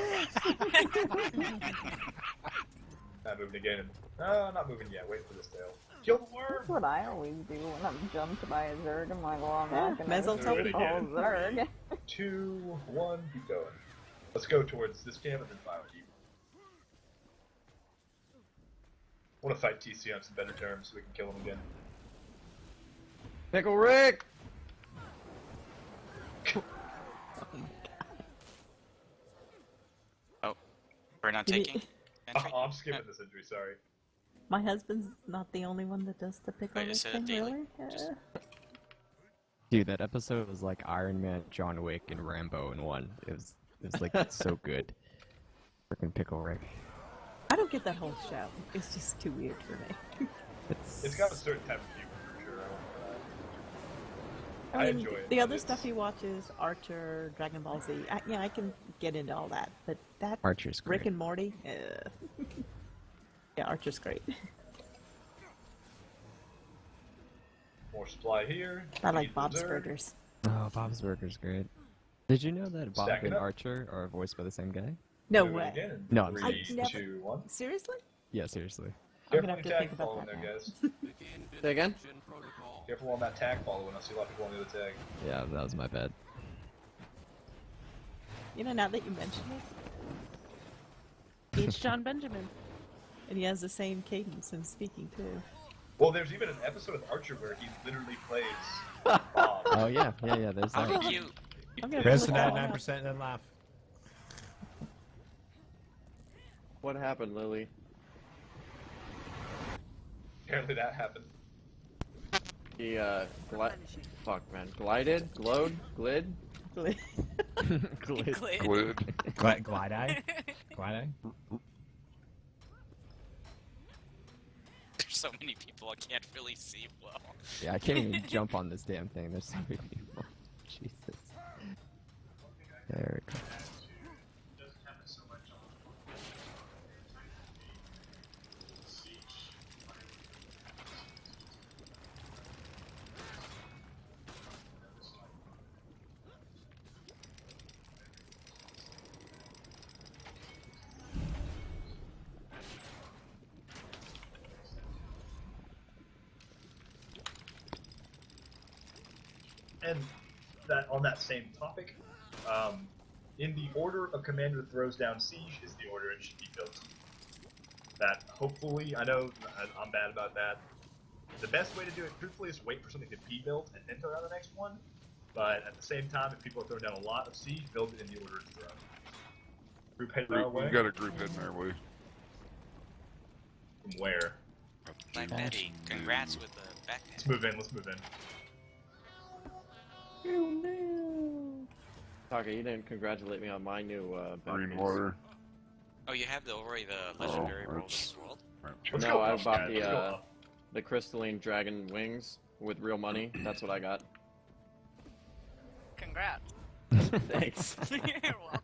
Not moving again. No, not moving yet. Wait for this tail. Kill the worm! That's what I always do when I'm jumped by a Zerg. I'm like, well, I'm Yeah, not gonna may as well shoot tell the people. whole Zerg. 2, 1, keep going. Let's go towards this camp and then fire keep. I want to fight TC on some better terms so we can kill him again. Pickle Rick! Oh, we're not Did he- taking? I'm skipping this injury, sorry. My husband's not the only one that does the pickle Wait, Rick is it thing, daily? really? Dude, that episode was like Iron Man, John Wick, and Rambo in one. It was like so good. Freaking Pickle Rick. I don't get that whole show. It's just too weird for me. It's got a certain type of humor, for sure. I mean, enjoy it. the but other it's- stuff he watches, Archer, Dragon Ball Z, I can get into all that. But that Archer's Rick great. and Morty, yeah, Archer's great. More supply here. I like Need Bob's Zerg. Burgers. Oh, Bob's Burger's great. Did you know that Bob Stacking and up. Archer are voiced by the same guy? No Moving way. again. No, I'm 3, I never- 2, 1. Seriously? Yeah, seriously. Careful gonna when have you to tag think about following that there, now. guys. Say again? Careful on that tag following. I see a lot of people on the other tag. Yeah, that was my bad. You know, now that you mention it, It's John Benjamin. and he has the same cadence in speaking too. Well, there's even an episode of Archer where he literally plays Bob. Oh yeah, there's How that. cute. I'm gonna Press look the that one up. 99% and then laugh. What happened, Lily? Apparently that happened. He, fuck, man. Glided? Glowed? Glid? Glid. Glide eye? Glide eye? There's so many people I can't really see well. Yeah, I can't even jump on this damn thing. There's so many people. Jesus. There we go. And that on that same topic, in the order a commander throws down siege is the order it should be built. That hopefully, I know I'm bad about that. The best way to do it, truthfully, is wait for something to be built and then throw down the next one. But at the same time, if people are throwing down a lot of siege, build it in the order it's thrown. Group heading our way. We've got a group heading our way. From where? Like Betty, congrats with the back. Let's move in. Let's move in. Taka, you didn't congratulate me on my new, Green water. Oh, you have already the legendary Rolls World? Let's No, go I up, bought guys. Let's go up. the crystalline dragon wings with real money. That's what I got. Congrats. Thanks. You're welcome.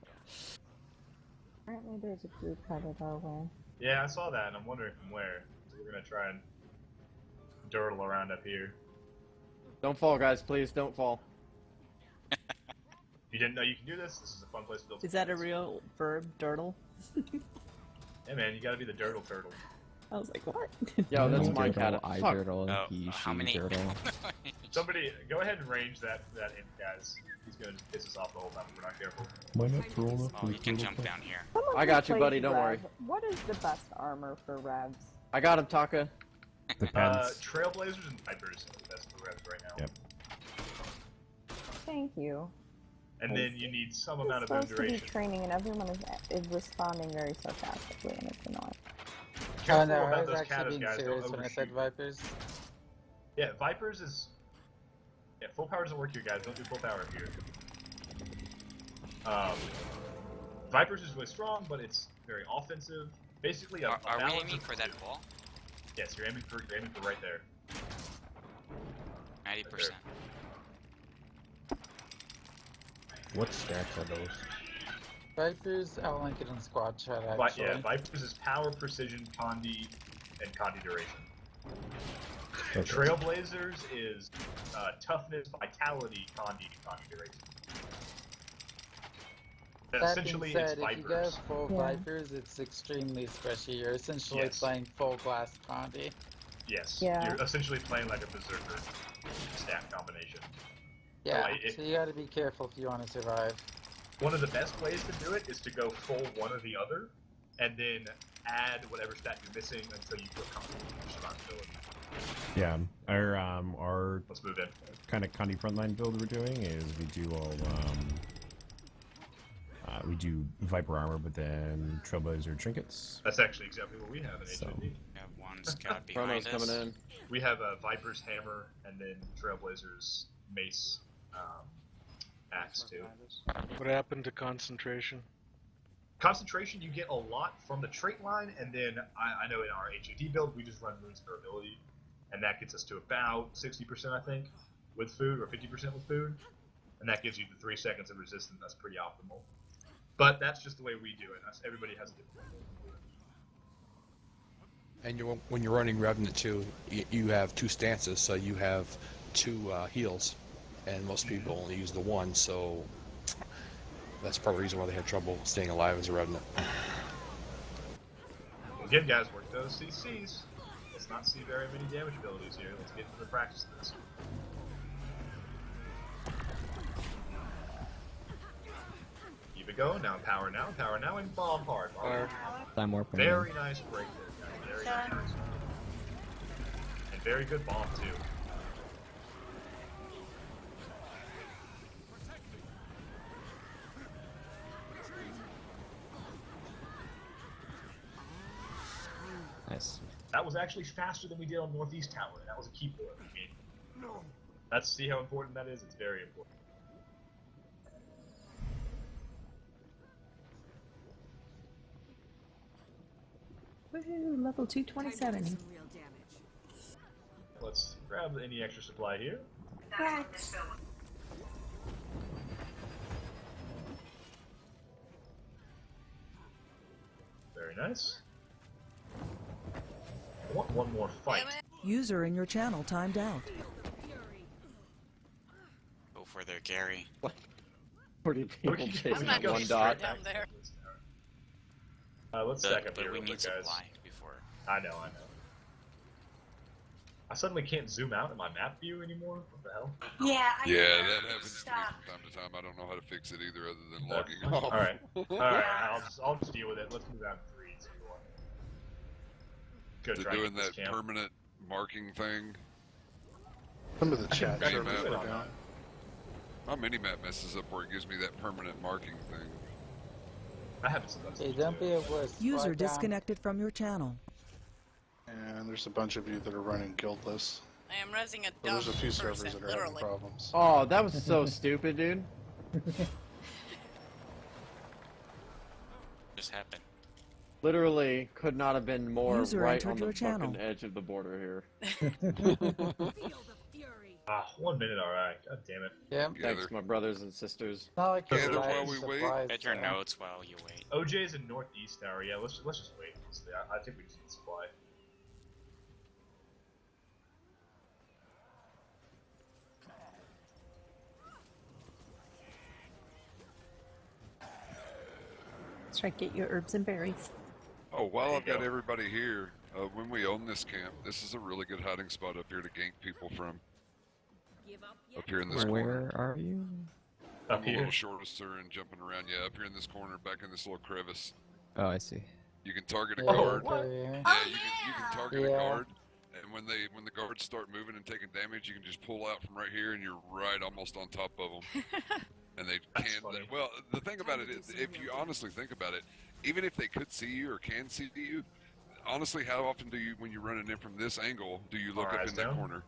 Apparently there's a group headed our way. Yeah, I saw that, and I'm wondering from where. So we're gonna try and dirtle around up here. Don't fall, guys. Please don't fall. If you didn't know you can do this, this is a fun place to build. Is that a real verb, dirtle? Hey man, you gotta be the dirtle turtle. I was like, what? Yo, that's Me my dirtle, cat. I Fuck. dirtle, he, how she, many? dirtle. Somebody, go ahead and range that in, guys. He's gonna just piss us off the whole time if we're not careful. Why not throw Oh, you can jump down here. Someone I got who you, buddy, plays don't worry. Rev, what is the best armor for Revs? I got him, Taka. Depends. Trailblazers and Vipers are the best for revs right now. Yep. Thank you. And then you need some amount It's of boom supposed to be duration. training and everyone is responding very sarcastically and it's annoying. Careful no, I about was those actually catas, being guys. serious Don't when I said overshoot. Vipers. Yeah, Vipers is... Yeah, full power doesn't work here, guys. Don't do full power here. Vipers is really strong, but it's very offensive. Basically, a Are we balance aiming of for the that two. wall? Yes, you're aiming for right there. 90%. What stats are those? Vipers, I'll link it in squad chat But actually. yeah, Vipers is power, precision, condi, and condi duration. Okay. Trailblazers is toughness, vitality, condi, and condi duration. That Essentially, being it's said, if you go Vipers. full Yeah. Vipers, it's extremely squishy. You're essentially Yes. playing full glass Condi. Yes. Yeah. You're essentially playing like a berserker stat combination. Yeah, like, it- so you gotta be careful if you want to survive. One of the best ways to do it is to go full one or the other, and then add whatever stat you're missing until you feel comfortable with your survivability. Yeah, our Let's move in. kind of Condi frontline build we're doing is we do all we do Viper armor, but then Trailblazer trinkets. That's actually exactly what we have in So- HOD. We have one scout Chrono's behind us. coming in. We have a Viper's hammer and then Trailblazer's mace axe too. What happened to concentration? Concentration, you get a lot from the trait line, and then I know in our HOD build we just run runes for ability, and that gets us to about 60%, I think, with food, or 50% with food, and that gives you the 3 seconds of resistance. That's pretty optimal. But that's just the way we do it. Everybody has a different way to do it. And when you're running Revenant too, you have two stances, so you have two heals, and most people only use the one, so that's part of the reason why they had trouble staying alive as a Revenant. Again, guys, work those CCs. Let's not see very many damage abilities here. Let's get into the practice of this. Keep it going. Now power now, and bomb hard. Time warp. Very nice break there, guys. Very nice. And very good bomb, too. Nice. That was actually faster than we did on Northeast Tower. That was a keyboard. I mean, let's see how important that is. It's very important. Woohoo, level 227. Let's grab any extra supply here. Rats. Very nice. I want one more fight. User in your channel timed out. Go for their Gary. 40 people chasing I'm not one going dot. straight down there. Let's stack up But here we real need quick, guys. supply before. I know. I suddenly can't zoom out in my map view anymore. What the hell? Yeah, I Yeah, know. that happens to me Stop. from time to time. I don't know how to fix it either, other than logging All off. right, I'll just deal with it. Let's move out to 3, 2, 1. Good. They're try and doing get this that camp. permanent marking thing. Some of the chat Mini servers map. are down. My mini-map messes up where it gives me that permanent marking thing. I haven't seen that. Hey, don't be a wuss. User Squad down. disconnected from your channel. And there's a bunch of you that are running guildless. I am resing a So dumb there's a few servers person, that are having literally. problems. Oh, that was so stupid, dude. Just happened. Literally could not have been more User right entered on the your channel. fucking edge of the border here. Feel the fury. 1 minute, alright. God damn it. Yeah. Thanks, my brothers and sisters. Not like Gather there's while any we wait. supplies Get your there. notes while you wait. OJ's in Northeast Tower. Yeah, let's just wait. Honestly. I think we just need supply. Let's try to get your herbs and berries. Oh, while There I've you got go. everybody here, when we own this camp, this is a really good hiding spot up here to gank people from. Give up yet? Up here in this corner. Where are you? Up I'm a here. little shorter and jumping around. Yeah, up here in this corner, back in this little crevice. Oh, I see. You can target a Yeah, guard. what? Yeah, you can target a Yeah. guard, and when the guards start moving and taking damage, you can just pull out from right here, and you're right almost on top of them. And they That's can't. funny. Well, the thing about it is, if you honestly think about it, even if they could see you or can see you, honestly, how often do you, when you're running in from this angle, do you look Our up eyes in that down? corner?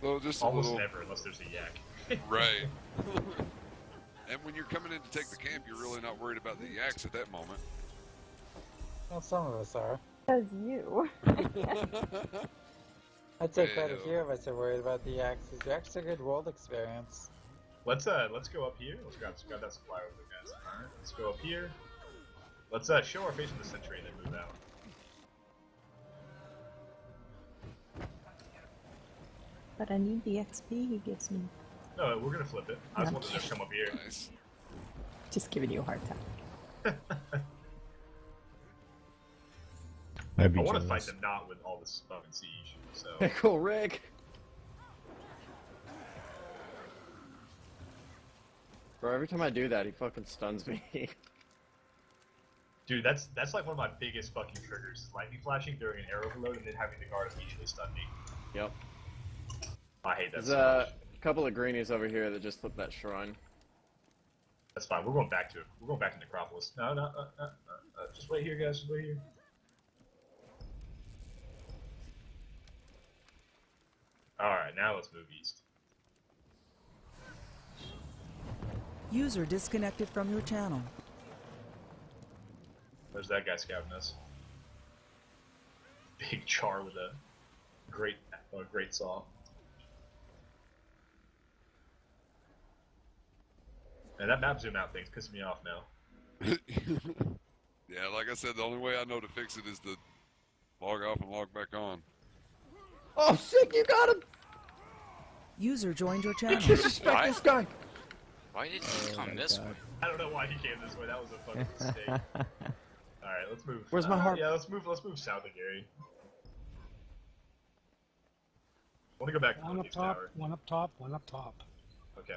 So just a Almost little, never, unless there's a yak. right. And when you're coming in to take the camp, you're really not worried about the yaks at that moment. Well, some of us are. Because you. I'd say quite a Well. few of us are worried about the axes. The axes are a good world experience. Let's go up here. Let's grab that supply over there, guys. Alright, let's go up here. Let's show our face in the sentry and then move out. But I need the XP he gives me. No, we're gonna flip it. I just Yeah. wanted to come up here. Nice. Just giving you a hard time. I want to fight them not with all this fucking siege. So Pickle Rick. Bro, every time I do that, he fucking stuns me. dude, that's like one of my biggest fucking triggers. Lightning flashing during an air overload and then having the guard immediately stun me. Yep. I hate that There's so a much. couple of greenies over here that just flipped that shrine. That's fine. We're going back to it. We're going back to Necropolis. No. Just wait here, guys. Just wait here. Alright, now let's move east. User disconnected from your channel. There's that guy scouting us. Big char with a great saw. And that map zoom out thing's pissing me off now. Yeah, like I said, the only way I know to fix it is to log off and log back on. Oh shit, you got him! User joined your channel. Disrespect this guy! Why did he come this way? I don't know why he came this way. That was a fucking mistake. Alright, let's move. Where's my harp? Yeah, let's move south of Gary. I want to go back to One the up Northeast top, Tower. one up top, one up top. Okay.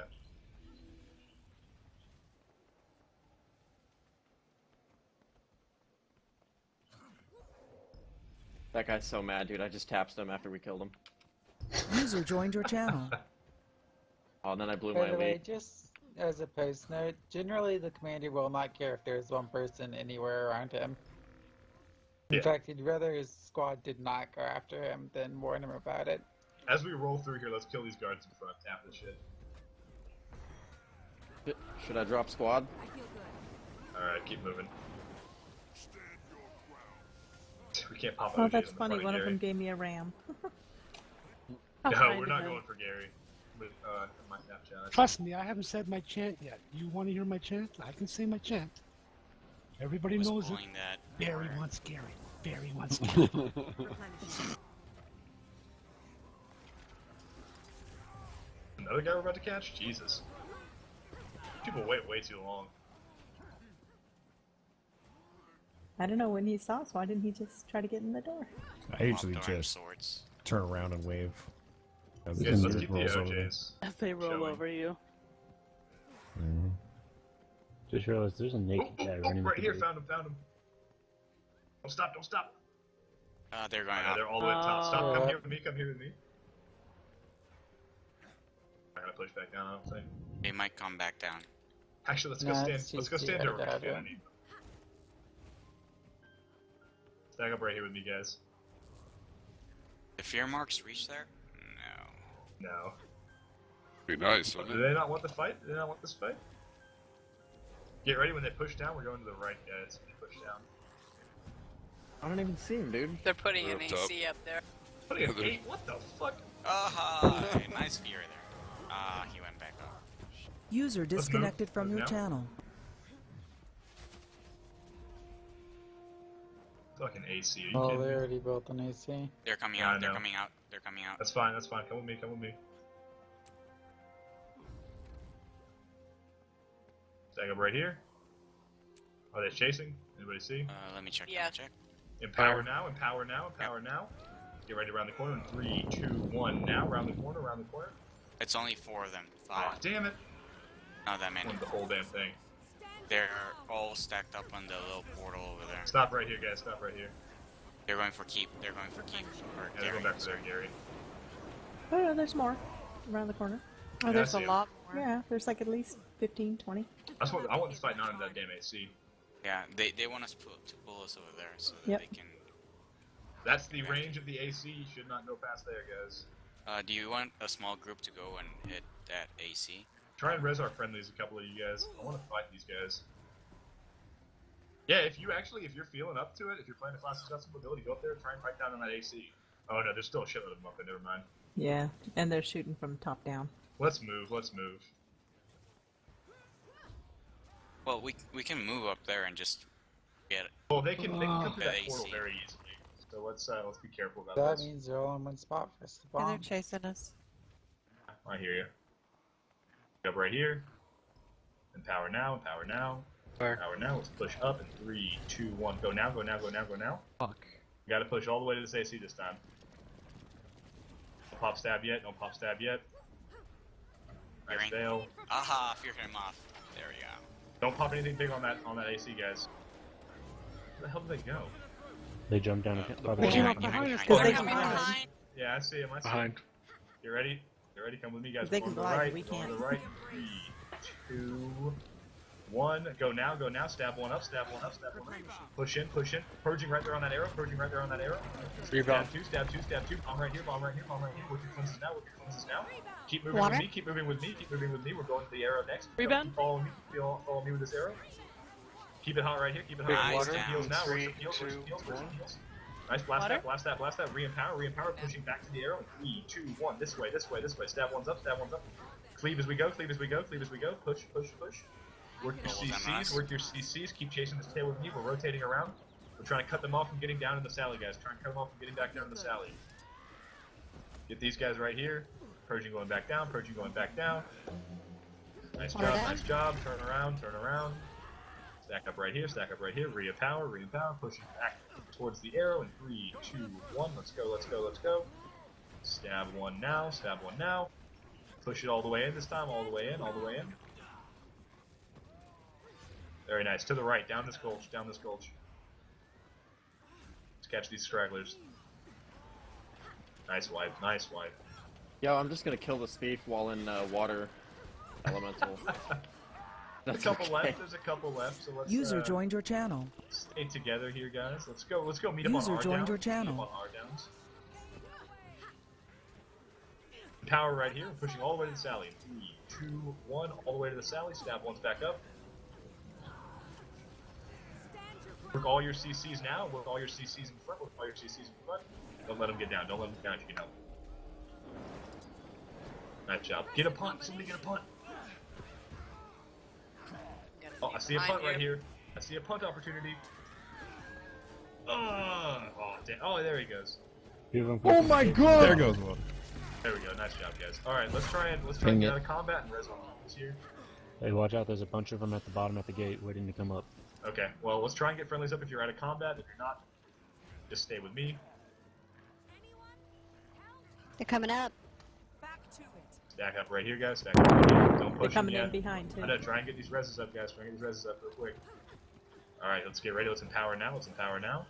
That guy's so mad, dude. I just tapped him after we killed him. User joined your channel. Oh, and then I blew By my the way, lead. just as a post note, generally the commander will not care if there's one person anywhere around him. In fact, he'd rather his squad did not go after him than warn him about it. As we roll through here, let's kill these guards in front. Tap this shit. Should I drop squad? Alright, keep moving. We can't pop Oh, OGs that's in funny. front One of Gary. them gave me a ram. No, we're not going for Gary. With, my Snapchat. Trust me, I haven't said my chant yet. You want to hear my chant? I can say my chant. Everybody Was knows it. pulling that Barry or- wants Gary. Barry wants Gary. Another guy we're about to catch? Jesus. People wait way too long. I don't know when he saw, so why didn't he just try to get in the door? I usually Locked arm just swords. turn around and wave. As Yes, let's it keep the rolls over there. OJs. As they roll Showing. over you. Mhm. Just realized there's a naked guy running. Right with here, the found him. Don't stop, don't stop. They're going Yeah, up. they're all the way up top. Stop, come here with me, come here with me. I gotta push back down, I don't think. They might come back down. Actually, let's go Nah, stand. it's Let's go just stand the over other here. guy. Stack up right here with me, guys. The fear marks reach there? No. No. Be nice, Do wouldn't it? they not want the fight? Do they not want this fight? Get ready when they push down. We're going to the right, guys. When they push down. I don't even see him, dude. They're putting an Up top. AC up there. What, are you, what the fuck? Nice fear there. He went back up. User disconnected from your Now. channel. Fucking AC. Are you Oh, kidding they me? already built an AC. They're coming Yeah, I out. They're know. coming out. They're coming out. That's fine, that's fine. Come with me, come with me. Stack up right here. Are they chasing? Anybody see? Let me check. Yeah. Let me check. Empower now, empower now, empower now. Get ready around the corner in 3, 2, 1. Now, around the corner, around the corner. It's only 4 of them. Aw, 5. damn it. Not that many. Won the whole damn thing. They're all stacked up on the little portal over there. Stop right here, guys. Stop right here. They're going for keep. They're going for keep. Or Yeah, they're going back to there, Gary. Oh, no, there's more around the corner. Yeah, I There's see a 'em. lot more. Yeah, there's like at least 15, 20. I want this fight not in that damn AC. Yeah, they want us to pull us over there so that Yep. they can. That's the range of the AC. You should not go past there, guys. Do you want a small group to go and hit that AC? Try and res our friendlies, a couple of you guys. I want to fight these guys. Yeah, if you're feeling up to it, if you're playing a class that's got some ability, go up there and try and fight down on that AC. Oh no, there's still a shitload of them up there, never mind. Yeah, and they're shooting from top down. Let's move, let's move. Well, we can move up there and just get. Well, they can come through that AC. portal very easily. So let's be careful about That this. means they're all in one spot for us to And they're bomb. chasing us. I hear you. Up right here. Empower now, empower now. Empower now, let's push up in 3, 2, 1. Go now, go now, go now, go now. Fuck. You gotta push all the way to this AC this time. Don't pop stab yet, don't pop stab yet. Nice Hearing. fail. Aha! Fear him off. There we go. Don't pop anything big on that AC, guys. Where the hell did they go? They jumped down. They came up behind us because they they can Behind. Yeah, I see him, I see him. Behind. Get ready. Get ready, come with me, guys. They We're can going to the glide, right, we we're going to can't. the right. 3, 2, 1. Go now, go now. Stab one up, stab one up, stab one up. Push in, push in. Purging right there on that arrow, purging right there on that arrow. Rebound. Stab two, stab two, stab two. Bomb right here, bomb right here, bomb right here. Work your cleanses now, work your cleanses now. Keep moving Water? with me, keep moving with me, keep moving with me. We're going to the arrow next. Rebound? Keep following me, follow me with this arrow. Keep it hot right here, keep it hot. Nice, Work some down. heals now, work 3, some heals, work some 2, heals, work some 1. heals. Nice, blast Water? that, blast that, blast that. Re-empower, re-empower. Pushing back to the arrow. 3, 2, 1. This way, this way, this way. Stab one's up, stab one's up. Cleave as we go, cleave as we go, cleave as we go. Push, push, push. Work your All of them CCs, nice. work your CCs. Keep chasing this tail with me. We're rotating around. We're trying to cut them off from getting down in the sally, guys. Trying to cut them off from getting back down in the sally. Get these guys right here. Purging going back down, purging going back down. Nice job, nice job. Turn around, turn around. Stack up right here, stack up right here. Re-empower, pushing back towards the arrow in 3, 2, 1. Let's go, let's go, let's go. Stab one now, stab one now. Push it all the way in this time, all the way in, all the way in. Very nice. To the right, down this gulch, down this gulch. Let's catch these stragglers. Nice wipe, nice wipe. Yo, I'm just gonna kill this thief while in water elemental. There's a couple left, there's a couple left, so let's User joined your channel. stay together here, guys. Let's go meet up on User our joined downs. your channel. Meet up on our downs. Power right here, pushing all the way to the Sally. 3, 2, 1, all the way to the Sally. Stab one's back up. Work all your CCs now. Work all your CCs in front. Work all your CCs in front. Don't let them get down. Don't let them get down if you can help. Nice job. Get a punt. Somebody get a punt. Oh, I see a punt right here. I see a punt opportunity. Oh, damn. Oh, there he goes. Oh my god! There goes one. There we go. Nice job, guys. All right, let's try and Dang get it. out of combat and res on this here. Hey, watch out, there's a bunch of them at the bottom at the gate waiting to come up. Okay. Well, let's try and get friendlies up if you're out of combat. If you're not, just stay with me. They're coming up. Stack up right here, guys. Stack up right here. Don't They're push them coming yet. in behind, too. I know. Try and get these reses up, guys. Try and get these reses up real quick. All right, let's get ready. Let's empower now. Let's empower now.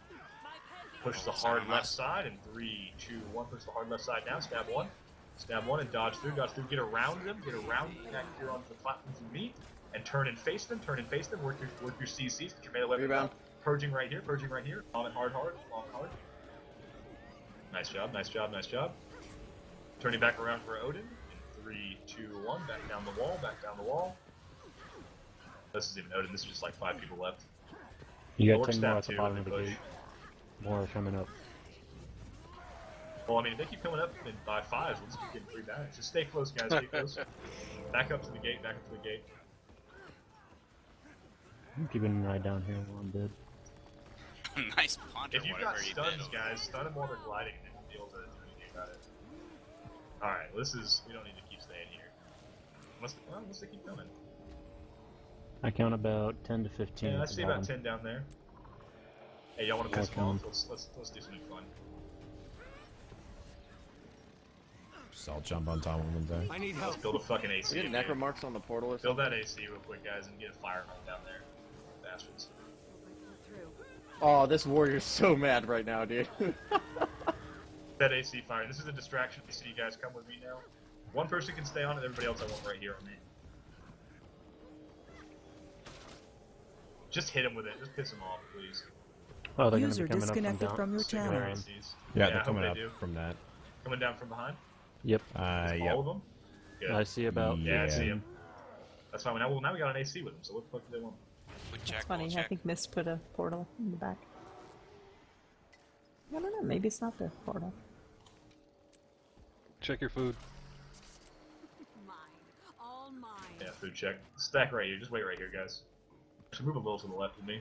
Push the hard left side in 3, 2, 1. Push the hard left side now. Stab one. Stab one and dodge through. Dodge through. Get around them. Get around them. Back here onto the platforms you meet. And turn and face them. Turn and face them. Work your CCs. Get your melee weapon Rebound. up. Purging right here. Purging right here. Bomb it hard, hard. Bomb it hard. Nice job. Nice job. Nice job. Turning back around for Odin. In 3, 2, 1. Back down the wall. Back down the wall. This isn't even Odin. This is just like 5 people left. You got Orc 10 more stab at the two, bottom and of the push. gate. More are coming up. Well, I mean, if they keep coming up by 5s, we'll just keep getting 3 damage. Just stay close, guys. Stay close. Back up to the gate. Back up to the gate. I'm keeping an eye down here while I'm dead. Nice punch or If you've whatever got he stuns, did. guys, stun them while they're gliding, and they won't be able to do anything about it. Alright, well, we don't need to keep staying here. Unless they keep coming. I count about 10 to 15. Yeah, I at the see about bottom. 10 down there. Hey, y'all want to piss them Welcome. off? Let's do something fun. Just I'll jump on top of them and die. I need help. Let's build a fucking AC. We get in here. necromarks on the portal or Build something? that AC real quick, guys, and get a fire down there. Bastards. Oh, this warrior's so mad right now, dude. That AC fire. This is a distraction. AC, guys, come with me now. One person can stay on it, everybody else I want right here on me. Just hit him with it. Just piss him off, please. Oh, they're User gonna be coming disconnected up from your Stick channel. with ACs. Yeah, I they're hope coming they up do. from that. Coming down from behind? Yep. Yeah. All of them? Good. I see about Yeah, I see 15. him. That's fine. Now we got an AC with him, so what the fuck do they want? It's funny, I think Mist put a portal in the back. I don't know, maybe it's not the portal. Check your food. All mine. Yeah, food check. Stack right here. Just wait right here, guys. Just move a little to the left of me.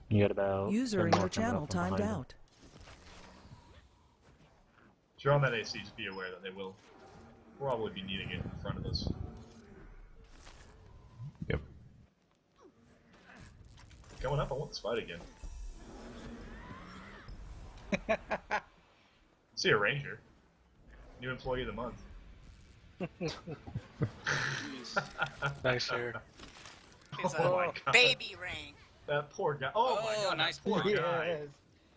You got about User 10 in more your coming channel up from timed behind them. out. If you're on that AC, just be aware that they will probably be needing it in front of us. Yep. Coming up, I want this fight again. See a ranger. New employee of the month. Nice hair. He's Oh a my god. baby rain. That poor guy. Oh, my god, nice that poor guy. Yes.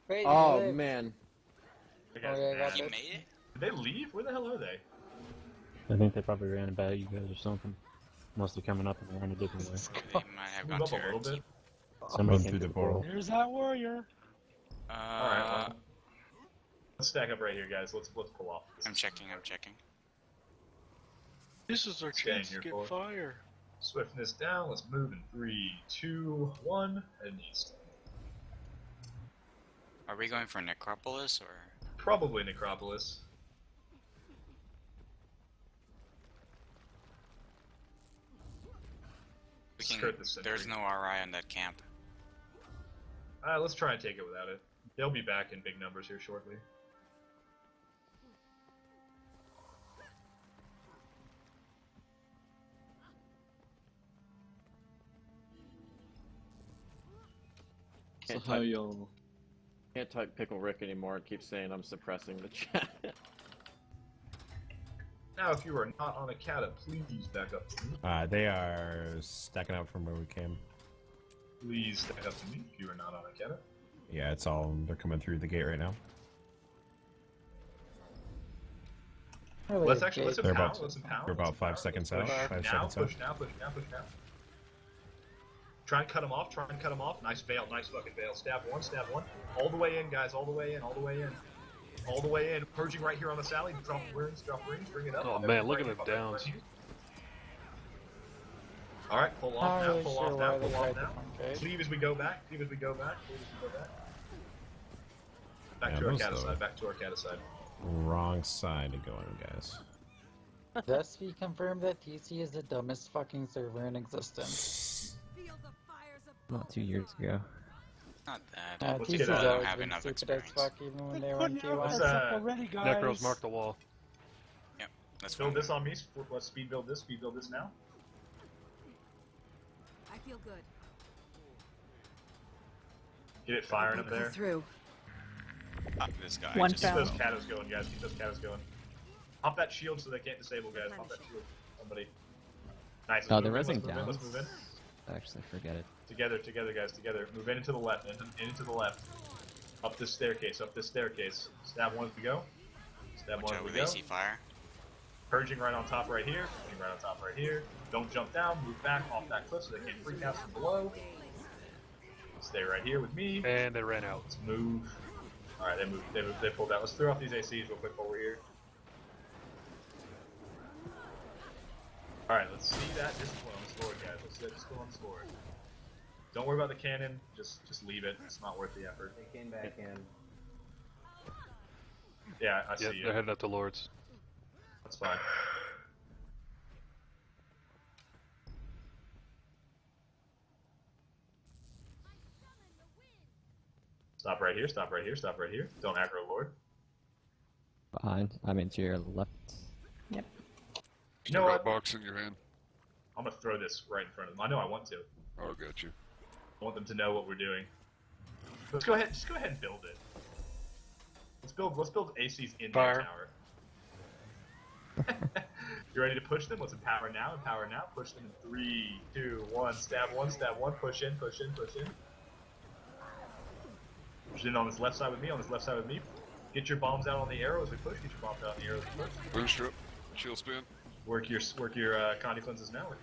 Wait, Oh, wait. man. That guy's Okay, I got mad. He this. made it? Did they leave? Where the hell are they? I think they probably ran about you guys or something. Must be coming up and they ran a different way. They might have Move gone up to a little bit. Somebody Run came through to the portal. There's that warrior. Alright, well, let's stack up right here, guys. Let's pull off this. I'm checking, I'm checking. This is our Staying chance to here get for it. fire. Swiftness down. Let's move in 3, 2, 1, and east. Are we going for Necropolis or? Probably Necropolis. We can, Skirt the center. there's no RI on that camp. Let's try and take it without it. They'll be back in big numbers here shortly. Can't how type, y'all? can't type Pickle Rick anymore. It keeps saying I'm suppressing the chat. Now, if you are not on a cata, please back up to me. They are stacking up from where we came. Please back up to me if you are not on a cata. Yeah, it's all. They're coming through the gate right now. Let's empower. Let's empower. We're about 5 seconds out. 5 seconds Push out. now. Try and cut him off. Nice veil. Nice fucking veil. Stab one. All the way in, guys. All the way in. Purging right here on the Sally. Drop rings. Bring it up. Oh man, look at the downs. Alright, pull off now. Okay. Cleave as we go back. Back to our cata side. Wrong side to go in, guys. Thus we confirm that TC is the dumbest fucking server in existence. Not 2 years ago. Not that. TC's I don't always have been enough stupid experience. as fuck even when they were Put in your T1. heads up already, guys. Necros, mark the wall. Yep. Let's Build this on me. Let's speed build this now. I feel good. Get it firing up there. Through. This guy. One just Keep those catos going, guys. Pop that shield so they can't disable, guys. Pop that shield. Somebody. Nice. Oh, Let's they're move in, resing down. Let's move in. Actually, forget it. Together, guys. Together. Move in into the left. Into the left. Up this staircase. Stab one as we go. watch out with AC fire. Purging right on top right here. Don't jump down. Move back off that cliff so they can't freak out from below. Stay right here with me. And they ran out. Let's move. Alright, they pulled out. Let's throw off these ACs real quick while we're here. Alright, let's see that discipline on the sword, guys. Let's see that discipline on the sword. Don't worry about the cannon, just leave it. It's not worth the effort. They came back in. Yeah, I see Yep, you. they're heading up to Lords. That's fine. Stop right here. Don't aggro Lord. Behind. I'm into your left. Yep. You know what? Box in your hand. I'm gonna throw this right in front of them. I know I want to. Oh, got you. I want them to know what we're doing. Let's go ahead. Just go ahead and build it. Let's build ACs in Fire. their tower. You ready to push them? Let's empower now. Push them in 3, 2, 1. Stab one. Push in. Push in on this left side with me. Get your bombs out on the arrow as we push. Boost trip. Shield spin. Work your Condy cleanses now. Let's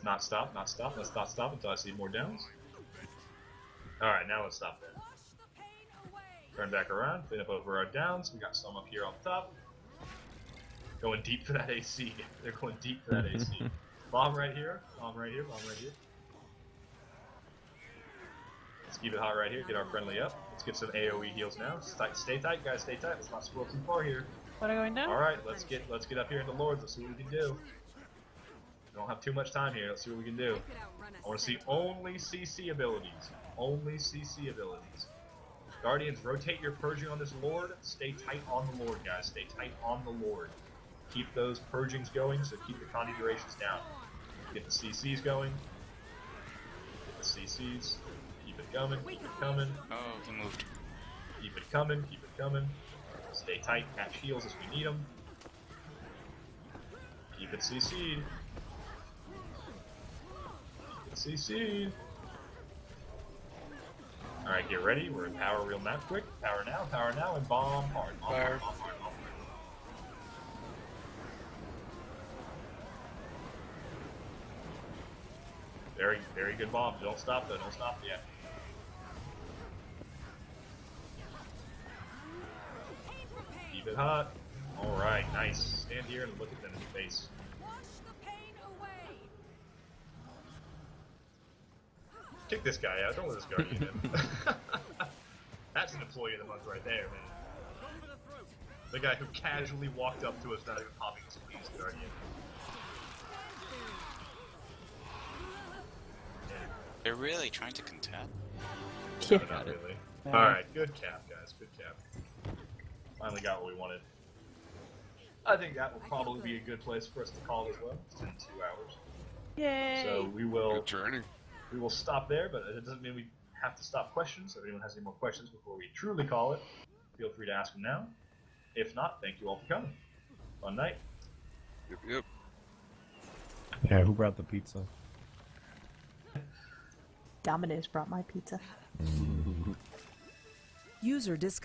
not stop. Let's not stop until I see more downs. Alright, now let's stop there. Turn back around, clean up over our downs. We got some up here on top. Going deep for that AC. They're going deep for that AC. Bomb right here. Let's keep it hot right here. Get our friendly up. Let's get some AoE heals now. Stay tight, guys. Let's not scroll too far here. What are going down? All right, let's get up here into Lords. Let's see what we can do. We don't have too much time here. Let's see what we can do. I want to see only CC abilities. Guardians, rotate your purging on this Lord. Stay tight on the Lord, guys. Keep those purgings going, so keep the Condy durations down. Get the CCs going. Keep it coming. Oh, he moved. Keep it coming. Stay tight, catch heals as we need them. Keep it CC'd. Alright, get ready. We're in power real map quick. Power now, and bomb hard. Fire. Very, very good bomb. Don't stop though. Don't stop yet. Keep it hot. Alright, nice. Stand here and look at them in the face. Kick this guy out. Don't let this guardian in. That's an employee of the month right there, man. The guy who casually walked up to us without even popping his please, guardian. They're really trying to contest. No, not really. Alright, good cap, guys. Good cap. Finally got what we wanted. I think that will probably be a good place for us to call as well. It's in 2 hours. Yay! So we will. Good journey. we will stop there, but it doesn't mean we have to stop questions. So if anyone has any more questions before we truly call it, feel free to ask them now. If not, thank you all for coming. Fun night. Yep. Yeah, who brought the pizza? Domino's brought my pizza. User disconnected.